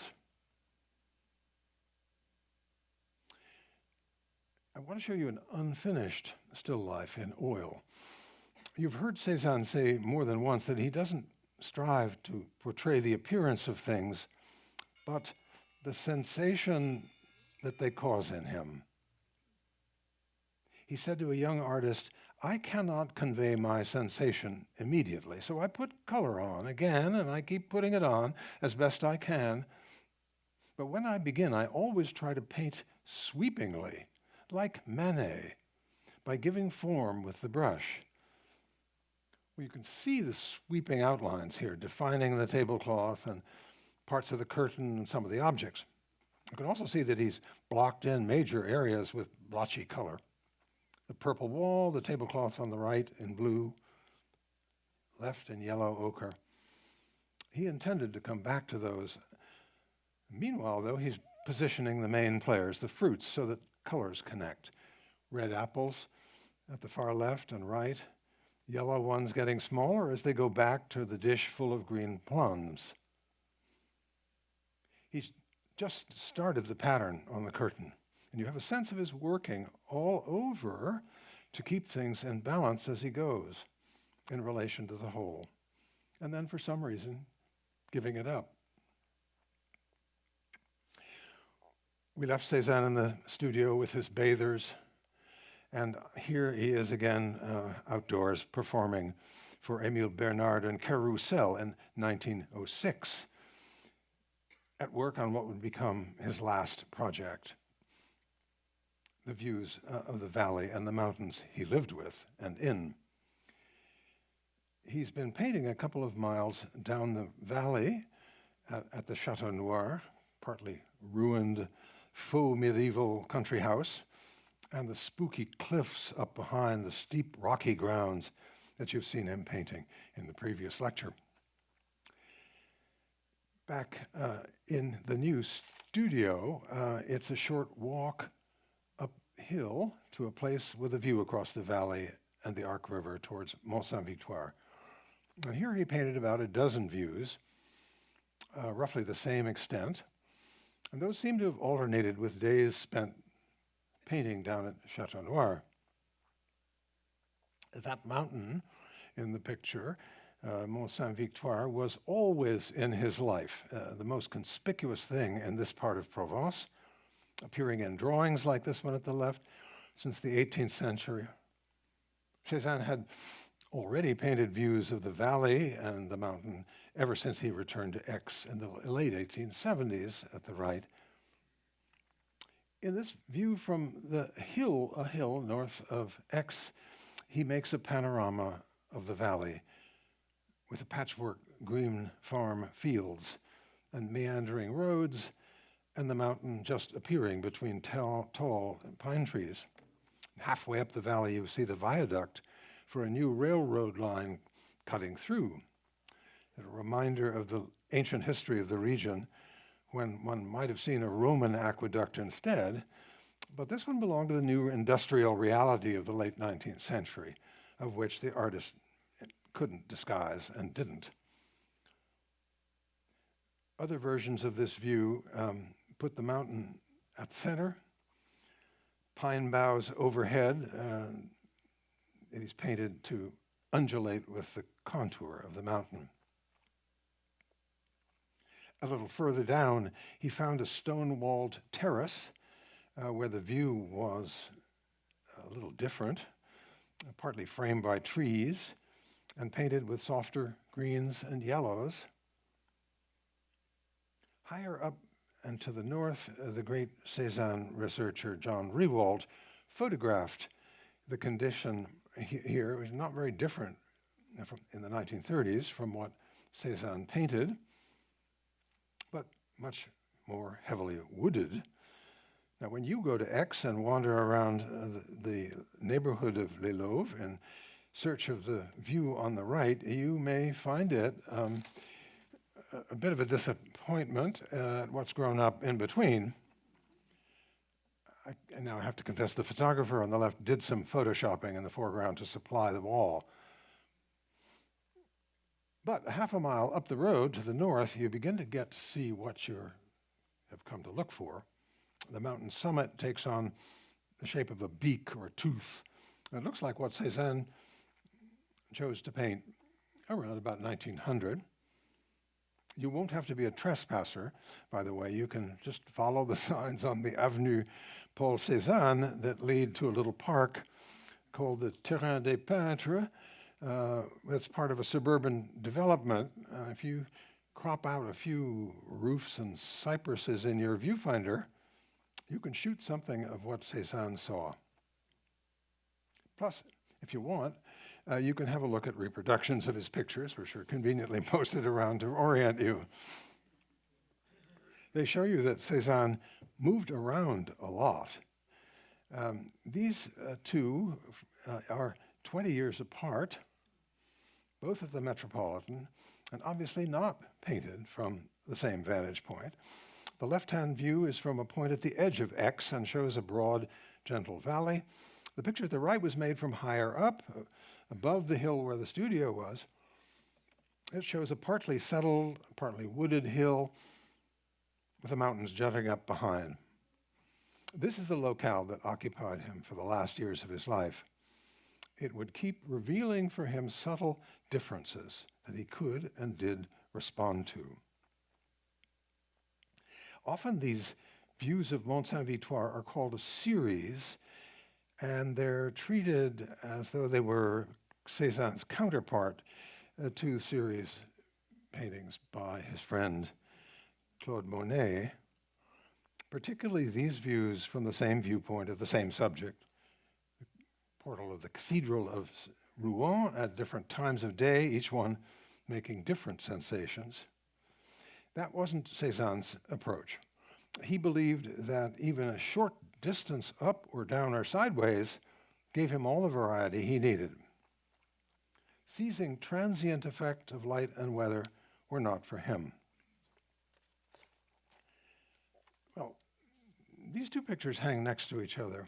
I want to show you an unfinished still life in oil. You've heard Cézanne say more than once that he doesn't strive to portray the appearance of things, but the sensation that they cause in him. He said to a young artist, "I cannot convey my sensation immediately, so I put color on again, and I keep putting it on as best I can. But when I begin, I always try to paint sweepingly, like Manet, by giving form with the brush." Well, you can see the sweeping outlines here, defining the tablecloth and parts of the curtain and some of the objects. You can also see that he's blocked in major areas with blotchy color. The purple wall, the tablecloth on the right in blue, left in yellow ochre. He intended to come back to those. Meanwhile, though, he's positioning the main players, the fruits, so that colors connect. Red apples at the far left and right, yellow ones getting smaller as they go back to the dish full of green plums. He's just started the pattern on the curtain, and you have a sense of his working all over to keep things in balance as he goes in relation to the whole, and then for some reason giving it up. We left Cézanne in the studio with his bathers, and here he is again outdoors performing for Émile Bernard and Carousel in 1906, at work on what would become his last project, the views of the valley and the mountains he lived with and in. He's been painting a couple of miles down the valley at the Chateau Noir, partly ruined faux medieval country house, and the spooky cliffs up behind the steep rocky grounds that you've seen him painting in the previous lecture. Back in the new studio, it's a short walk uphill to a place with a view across the valley and the Arc River towards Mont Saint-Victoire. And here he painted about a dozen views, roughly the same extent, and those seem to have alternated with days spent painting down at Chateau Noir. That mountain in the picture, Mont Saint-Victoire, was always in his life, the most conspicuous thing in this part of Provence, appearing in drawings like this one at the left since the 18th century. Cézanne had already painted views of the valley and the mountain ever since he returned to Aix in the late 1870s at the right. In this view from the hill, a hill north of Aix, he makes a panorama of the valley with the patchwork green farm fields and meandering roads and the mountain just appearing between tall pine trees. Halfway up the valley, you see the viaduct for a new railroad line cutting through. A reminder of the ancient history of the region, when one might have seen a Roman aqueduct instead, but this one belonged to the new industrial reality of the late 19th century, of which the artist couldn't disguise and didn't. Other versions of this view put the mountain at the center, pine boughs overhead, that he's painted to undulate with the contour of the mountain. A little further down, he found a stone-walled terrace where the view was a little different, partly framed by trees and painted with softer greens and yellows. Higher up and to the north, the great Cézanne researcher John Walsh photographed the condition here. It was not very different in the 1930s from what Cézanne painted, but much more heavily wooded. Now, when you go to Aix and wander around the neighborhood of Les Louvres in search of the view on the right, you may find it a bit of a disappointment at what's grown up in between. I now have to confess, the photographer on the left did some photoshopping in the foreground to supply the wall. But half a mile up the road to the north, you begin to get to see what you have come to look for. The mountain summit takes on the shape of a beak or a tooth. It looks like what Cézanne chose to paint around about 1900. You won't have to be a trespasser, by the way. You can just follow the signs on the Avenue Paul Cézanne that lead to a little park called the Terrain des Peintres. It's part of a suburban development. If you crop out a few roofs and cypresses in your viewfinder, you can shoot something of what Cézanne saw. Plus, if you want, you can have a look at reproductions of his pictures, which are conveniently posted around to orient you. They show you that Cézanne moved around a lot. These two are 20 years apart, both at the Metropolitan, and obviously not painted from the same vantage point. The left-hand view is from a point at the edge of Aix and shows a broad, gentle valley. The picture at the right was made from higher up, above the hill where the studio was. It shows a partly settled, partly wooded hill with the mountains jutting up behind. This is the locale that occupied him for the last years of his life. It would keep revealing for him subtle differences that he could and did respond to. Often these views of Mont Saint-Victoire are called a series, and they're treated as though they were Cézanne's counterpart to series paintings by his friend Claude Monet, particularly these views from the same viewpoint of the same subject, the portal of the Cathedral of Rouen at different times of day, each one making different sensations. That wasn't Cézanne's approach. He believed that even a short distance up or down or sideways gave him all the variety he needed. Seizing transient effect of light and weather were not for him. Well, these two pictures hang next to each other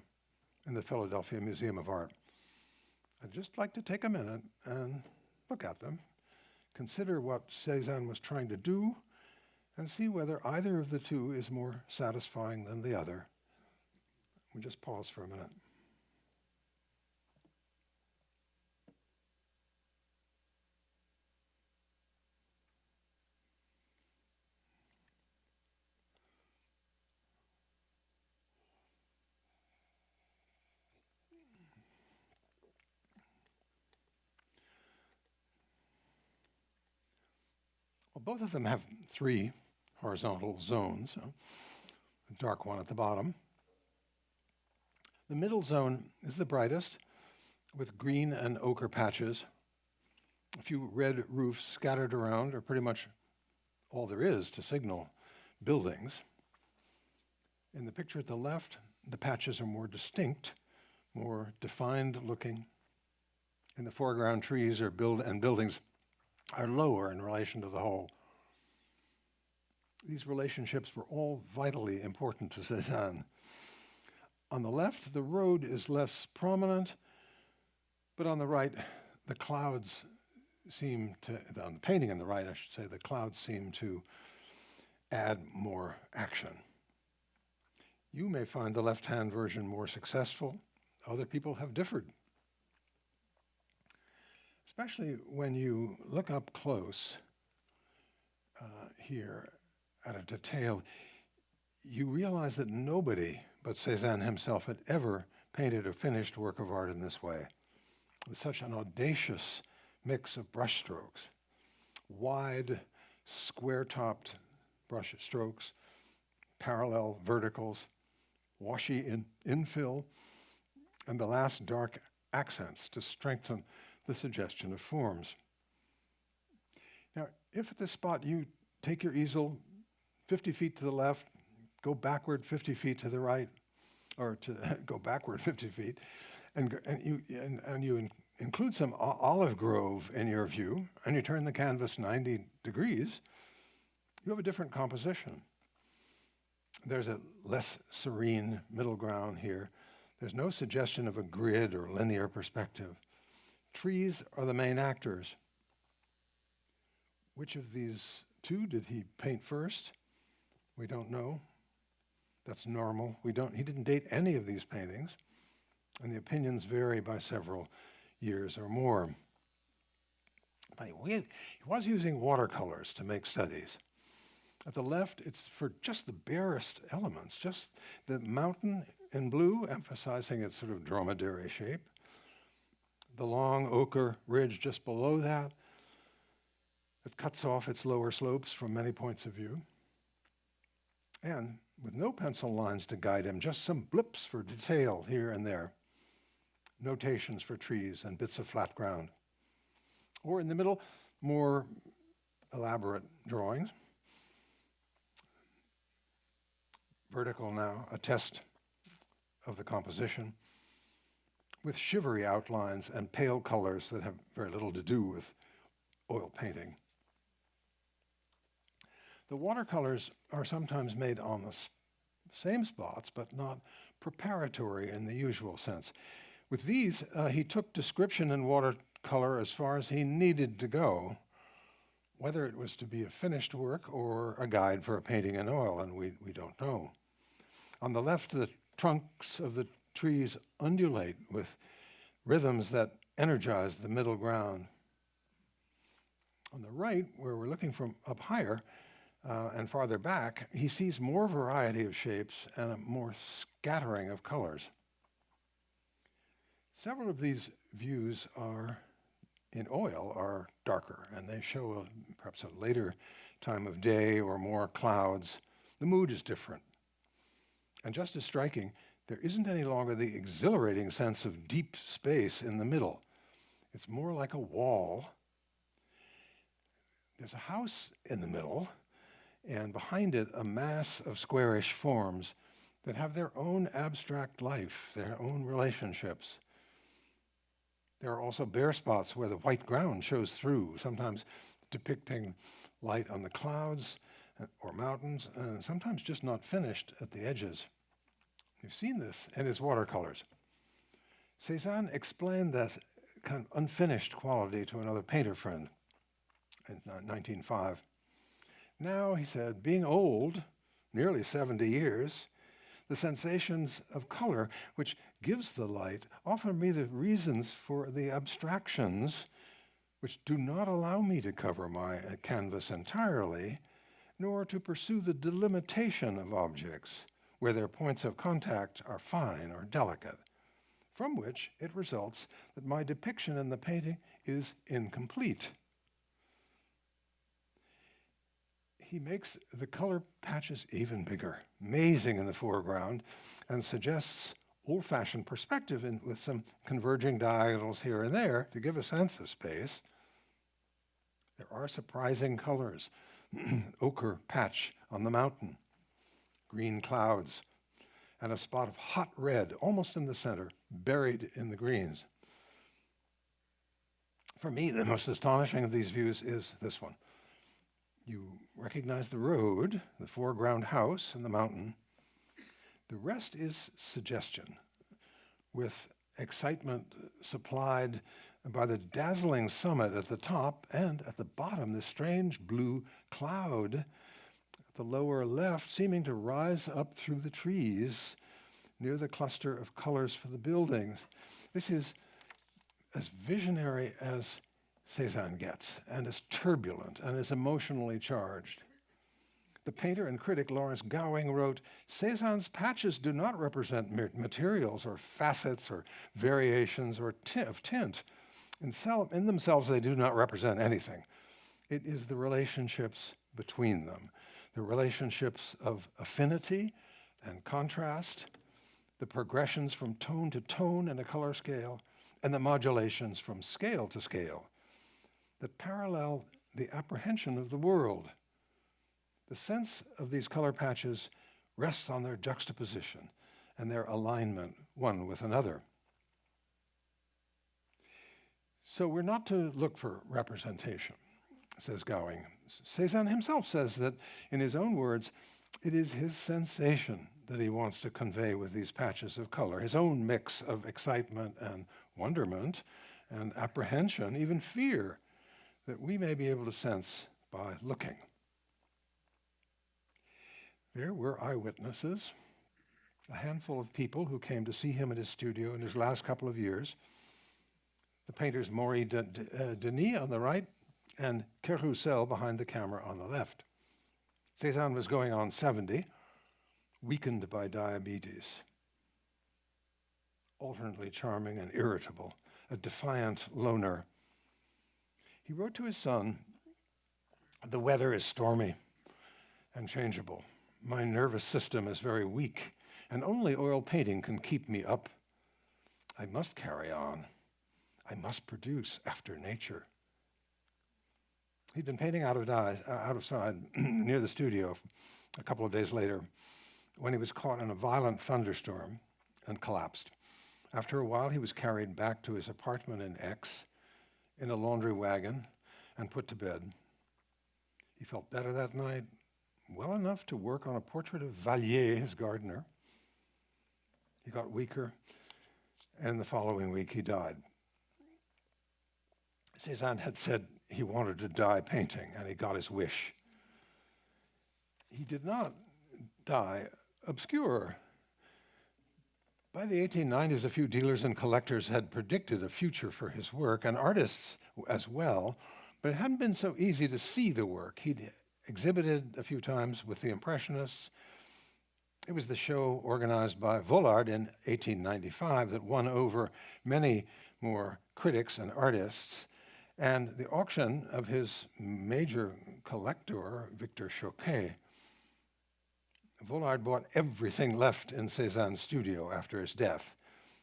in the Philadelphia Museum of Art. I'd just like to take a minute and look at them, consider what Cézanne was trying to do, and see whether either of the two is more satisfying than the other. We'll just pause for a minute. Well, both of them have three horizontal zones, a dark one at the bottom. The middle zone is the brightest, with green and ochre patches. A few red roofs scattered around are pretty much all there is to signal buildings. In the picture at the left, the patches are more distinct, more defined looking. In the foreground, trees and buildings are lower in relation to the whole. These relationships were all vitally important to Cézanne. On the left, the road is less prominent, but on the right, the clouds seem to, on the painting on the right, I should say, the clouds seem to add more action. You may find the left-hand version more successful. Other people have differed. Especially when you look up close here at a detail, you realize that nobody but Cézanne himself had ever painted a finished work of art in this way, with such an audacious mix of brush strokes, wide, square-topped brush strokes, parallel verticals, washy infill, and the last dark accents to strengthen the suggestion of forms. Now, if at this spot you take your easel 50 feet to the left, go backward 50 feet to the right, or to go backward 50 feet, and you include some olive grove in your view, and you turn the canvas 90 degrees, you have a different composition. There's a less serene middle ground here. There's no suggestion of a grid or linear perspective. Trees are the main actors. Which of these two did he paint first? We don't know. That's normal. He didn't date any of these paintings, and the opinions vary by several years or more. But he was using watercolors to make studies. At the left, it's for just the barest elements, just the mountain in blue, emphasizing its sort of dromedary shape. The long ochre ridge just below that, it cuts off its lower slopes from many points of view. And with no pencil lines to guide him, just some blips for detail here and there, notations for trees and bits of flat ground. Or in the middle, more elaborate drawings. Vertical now, a test of the composition, with shivery outlines and pale colors that have very little to do with oil painting. The watercolors are sometimes made on the same spots, but not preparatory in the usual sense. With these, he took description in watercolor as far as he needed to go, whether it was to be a finished work or a guide for a painting in oil, and we don't know. On the left, the trunks of the trees undulate with rhythms that energize the middle ground. On the right, where we're looking from up higher and farther back, he sees more variety of shapes and a more scattering of colors. Several of these views in oil are darker, and they show perhaps a later time of day or more clouds. The mood is different. And just as striking, there isn't any longer the exhilarating sense of deep space in the middle. It's more like a wall. There's a house in the middle, and behind it, a mass of squarish forms that have their own abstract life, their own relationships. There are also bare spots where the white ground shows through, sometimes depicting light on the clouds or mountains, and sometimes just not finished at the edges. You've seen this in his watercolors. Cézanne explained that kind of unfinished quality to another painter friend in 1905. Now, he said, being old, nearly 70 years, the sensations of color, which gives the light, offer me the reasons for the abstractions which do not allow me to cover my canvas entirely, nor to pursue the delimitation of objects where their points of contact are fine or delicate, from which it results that my depiction in the painting is incomplete. He makes the color patches even bigger, amazing in the foreground, and suggests old-fashioned perspective with some converging diagonals here and there to give a sense of space. There are surprising colors. Ochre patch on the mountain, green clouds, and a spot of hot red almost in the center, buried in the greens. For me, the most astonishing of these views is this one. You recognize the road, the foreground house, and the mountain. The rest is suggestion, with excitement supplied by the dazzling summit at the top, and at the bottom, this strange blue cloud at the lower left, seeming to rise up through the trees near the cluster of colors for the buildings. This is as visionary as Cézanne gets, and as turbulent and as emotionally charged. The painter and critic Lawrence Gowing wrote, "Cézanne's patches do not represent materials or facets or variations or of tint. In themselves, they do not represent anything. It is the relationships between them, the relationships of affinity and contrast, the progressions from tone to tone in a color scale, and the modulations from scale to scale that parallel the apprehension of the world. The sense of these color patches rests on their juxtaposition and their alignment one with another." So we're not to look for representation, says Gowing. Cézanne himself says that, in his own words, it is his sensation that he wants to convey with these patches of color, his own mix of excitement and wonderment and apprehension, even fear, that we may be able to sense by looking. There were eyewitnesses, a handful of people who came to see him at his studio in his last couple of years. The painters Maurice Denis on the right and Kerroussel behind the camera on the left. Cézanne was going on 70, weakened by diabetes, alternately charming and irritable, a defiant loner. He wrote to his son, "The weather is stormy and changeable. My nervous system is very weak, and only oil painting can keep me up. I must carry on. I must produce after nature." He'd been painting out of sight near the studio a couple of days later when he was caught in a violent thunderstorm and collapsed. After a while, he was carried back to his apartment in Aix in a laundry wagon and put to bed. He felt better that night, well enough to work on a portrait of Vallier, his gardener. He got weaker, and the following week he died. Cézanne had said he wanted to die painting, and he got his wish. He did not die obscure. By the 1890s, a few dealers and collectors had predicted a future for his work, and artists as well, but it hadn't been so easy to see the work. He'd exhibited a few times with the Impressionists. It was the show organized by Vollard in 1895 that won over many more critics and artists, and the auction of his major collector, Victor Choquet. Vollard bought everything left in Cézanne's studio after his death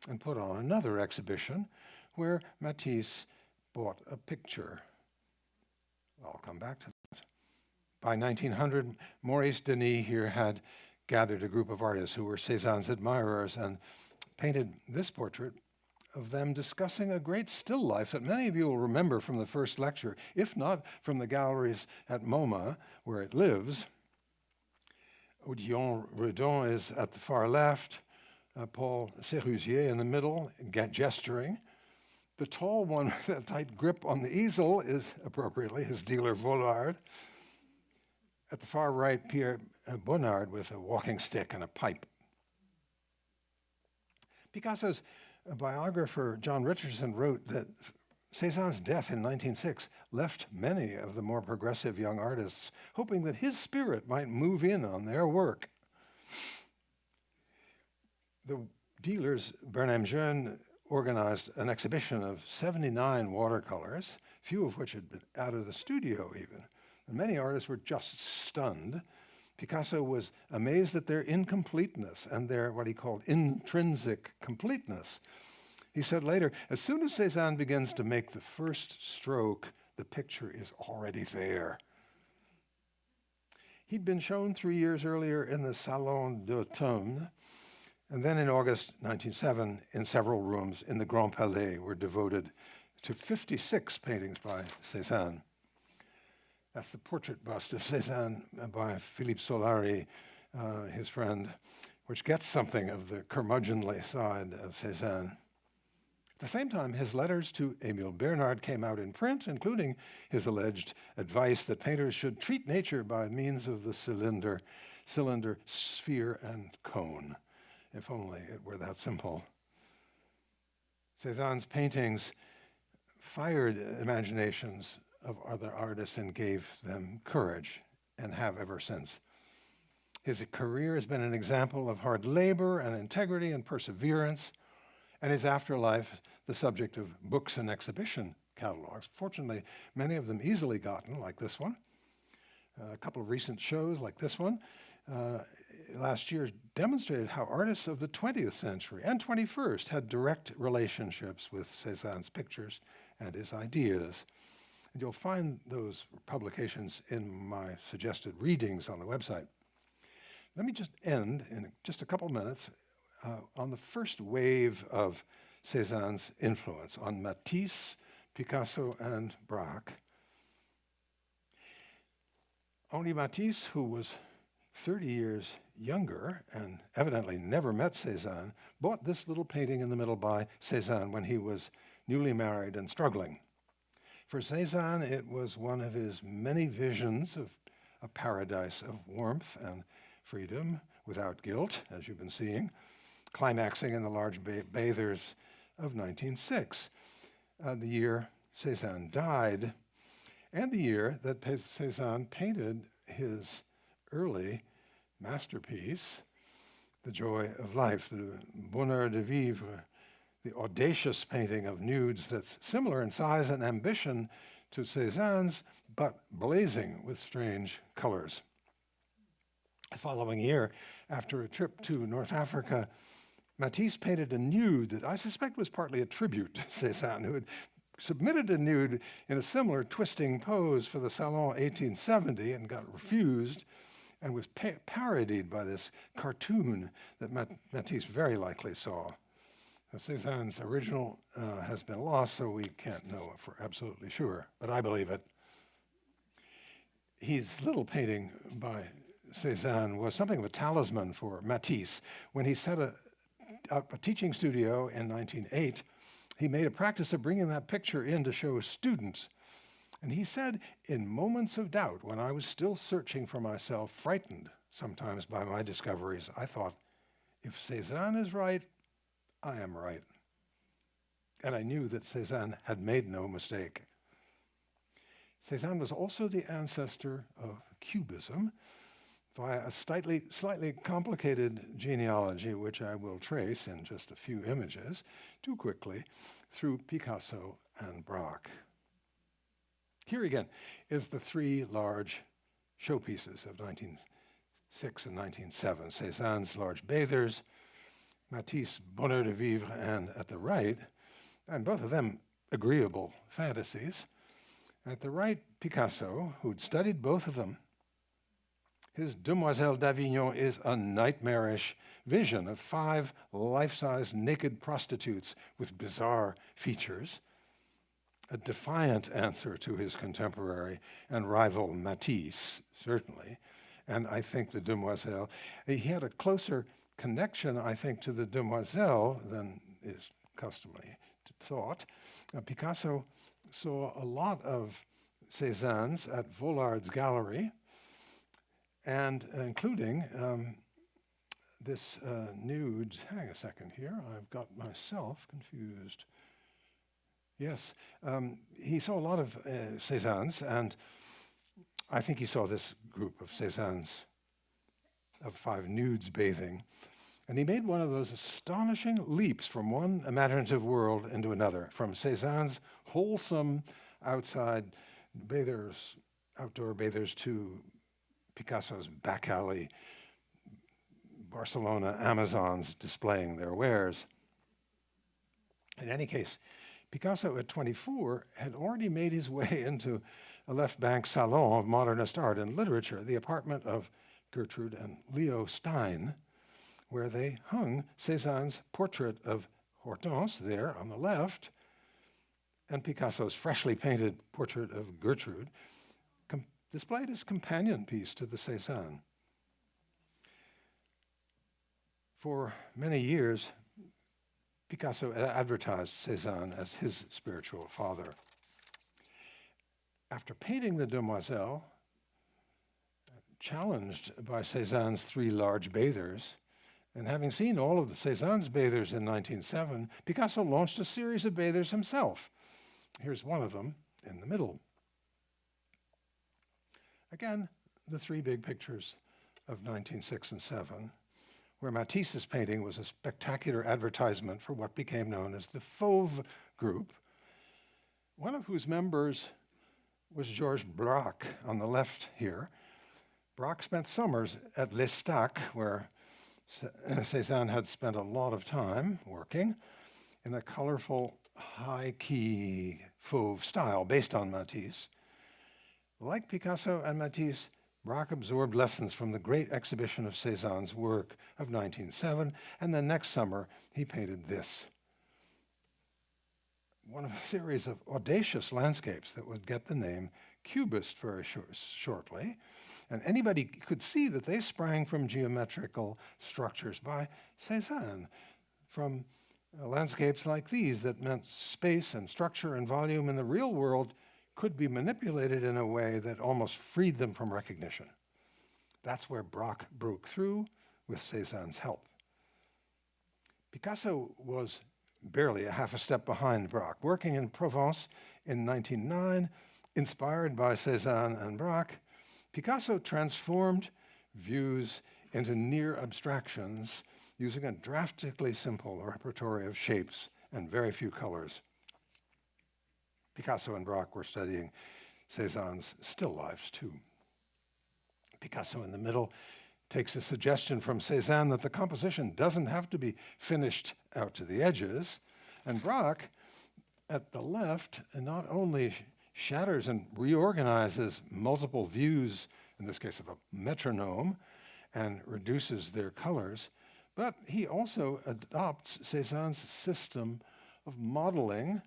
and put on another exhibition where Matisse bought a picture. I'll come back to that. By 1900, Maurice Denis here had gathered a group of artists who were Cézanne's admirers and painted this portrait of them discussing a great still life that many of you will remember from the first lecture, if not from the galleries at MoMA, where it lives. Odillon Redon is at the far left, Paul Sérusier in the middle, gesturing. The tall one with a tight grip on the easel is, appropriately, his dealer Vollard. At the far right, Pierre Bonnard with a walking stick and a pipe. Picasso's biographer, John Richardson, wrote that Cézanne's death in 1906 left many of the more progressive young artists hoping that his spirit might move in on their work. The dealers, Bernheim Jeune, organized an exhibition of 79 watercolors, few of which had been out of the studio even. And many artists were just stunned. Picasso was amazed at their incompleteness and their, what he called, intrinsic completeness. He said later, as soon as Cézanne begins to make the first stroke, the picture is already there. He'd been shown 3 years earlier in the Salon d'Automne, and then in August 1907, in several rooms in the Grand Palais were devoted to 56 paintings by Cézanne. That's the portrait bust of Cézanne by Philippe Solari, his friend, which gets something of the curmudgeonly side of Cézanne. At the same time, his letters to Émile Bernard came out in print, including his alleged advice that painters should treat nature by means of the cylinder, sphere, and cone. If only it were that simple. Cézanne's paintings fired imaginations of other artists and gave them courage, and have ever since. His career has been an example of hard labor and integrity and perseverance, and his afterlife the subject of books and exhibition catalogs. Fortunately, many of them easily gotten, like this one. A couple of recent shows, like this one, last year demonstrated how artists of the 20th century and 21st had direct relationships with Cézanne's pictures and his ideas. And you'll find those publications in my suggested readings on the website. Let me just end in just a couple minutes on the first wave of Cézanne's influence on Matisse, Picasso, and Braque. Only Matisse, who was 30 years younger and evidently never met Cézanne, bought this little painting in the middle by Cézanne when he was newly married and struggling. For Cézanne, it was one of his many visions of a paradise of warmth and freedom without guilt, as you've been seeing, climaxing in the large bathers of 1906, the year Cézanne died, and the year that Cézanne painted his early masterpiece, The Joy of Life, the Bonheur de Vivre, the audacious painting of nudes that's similar in size and ambition to Cézanne's, but blazing with strange colors. The following year, after a trip to North Africa, Matisse painted a nude that I suspect was partly a tribute to Cézanne, who had submitted a nude in a similar twisting pose for the Salon 1870 and got refused, and was parodied by this cartoon that Matisse very likely saw. Cézanne's original has been lost, so we can't know for absolutely sure, but I believe it. His little painting by Cézanne was something of a talisman for Matisse. When he set up a teaching studio in 1908, he made a practice of bringing that picture in to show students. And he said, in moments of doubt, when I was still searching for myself, frightened sometimes by my discoveries, I thought, if Cézanne is right, I am right. And I knew that Cézanne had made no mistake. Cézanne was also the ancestor of Cubism via a slightly complicated genealogy, which I will trace in just a few images, too quickly, through Picasso and Braque. Here again is the three large showpieces of 1906 and 1907, Cézanne's large bathers, Matisse' Bonheur de Vivre, and at the right, and both of them agreeable fantasies, at the right, Picasso, who'd studied both of them. His Demoiselle d'Avignon is a nightmarish vision of 5 life-size naked prostitutes with bizarre features, a defiant answer to his contemporary and rival Matisse, certainly. And I think the Demoiselle, he had a closer connection, I think, to the Demoiselle than is customary thought. Picasso saw a lot of Cézanne's at Vollard's gallery, and including this nude, hang a second here, I've got myself confused. Yes, he saw a lot of Cézanne's, and I think he saw this group of Cézanne's, of 5 nudes bathing, and he made one of those astonishing leaps from one imaginative world into another, from Cézanne's wholesome outside bathers, outdoor bathers, to Picasso's back alley, Barcelona Amazons displaying their wares. In any case, Picasso at 24 had already made his way into a left-bank salon of modernist art and literature, the apartment of Gertrude and Leo Stein, where they hung Cézanne's portrait of Hortense there on the left, and Picasso's freshly painted portrait of Gertrude, displayed as companion piece to the Cézanne. For many years, Picasso advertised Cézanne as his spiritual father. After painting the Demoiselle, challenged by Cézanne's 3 large bathers, and having seen all of the Cézanne's bathers in 1907, Picasso launched a series of bathers himself. Here's one of them in the middle. Again, the 3 big pictures of 1906 and 7, where Matisse's painting was a spectacular advertisement for what became known as the Fauve group, one of whose members was Georges Braque on the left here. Braque spent summers at L'Estaque, where Cézanne had spent a lot of time working in a colorful, high-key Fauve style based on Matisse. Like Picasso and Matisse, Braque absorbed lessons from the great exhibition of Cézanne's work of 1907, and the next summer he painted this. One of a series of audacious landscapes that would get the name Cubist very shortly, and anybody could see that they sprang from geometrical structures by Cézanne, from landscapes like these that meant space and structure and volume in the real world could be manipulated in a way that almost freed them from recognition. That's where Braque broke through with Cézanne's help. Picasso was barely a half a step behind Braque. Working in Provence in 1909, inspired by Cézanne and Braque, Picasso transformed views into near abstractions using a drastically simple repertoire of shapes and very few colors. Picasso and Braque were studying Cézanne's still lifes too. Picasso in the middle takes a suggestion from Cézanne that the composition doesn't have to be finished out to the edges, and Braque at the left not only shatters and reorganizes multiple views, in this case of a metronome, and reduces their colors, but he also adopts Cézanne's system of modeling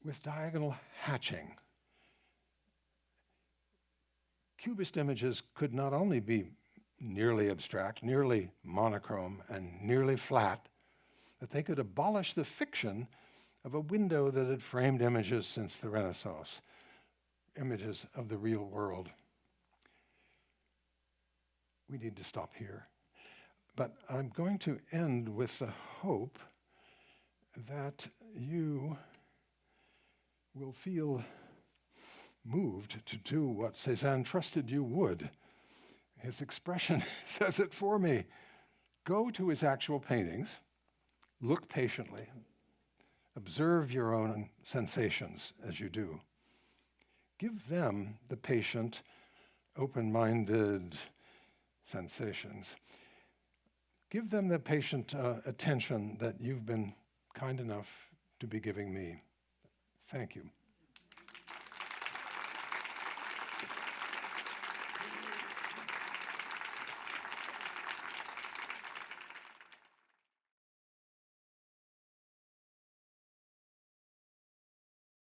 with diagonal hatching. Cubist images could not only be nearly abstract, nearly monochrome, and nearly flat, but they could abolish the fiction of a window that had framed images since the Renaissance, images of the real world. We need to stop here. But I'm going to end with the hope that you will feel moved to do what Cézanne trusted you would. His expression says it for me. Go to his actual paintings, look patiently, observe your own sensations as you do. Give them the patient, open-minded sensations. Give them the patient attention that you've been kind enough to be giving me. Thank you.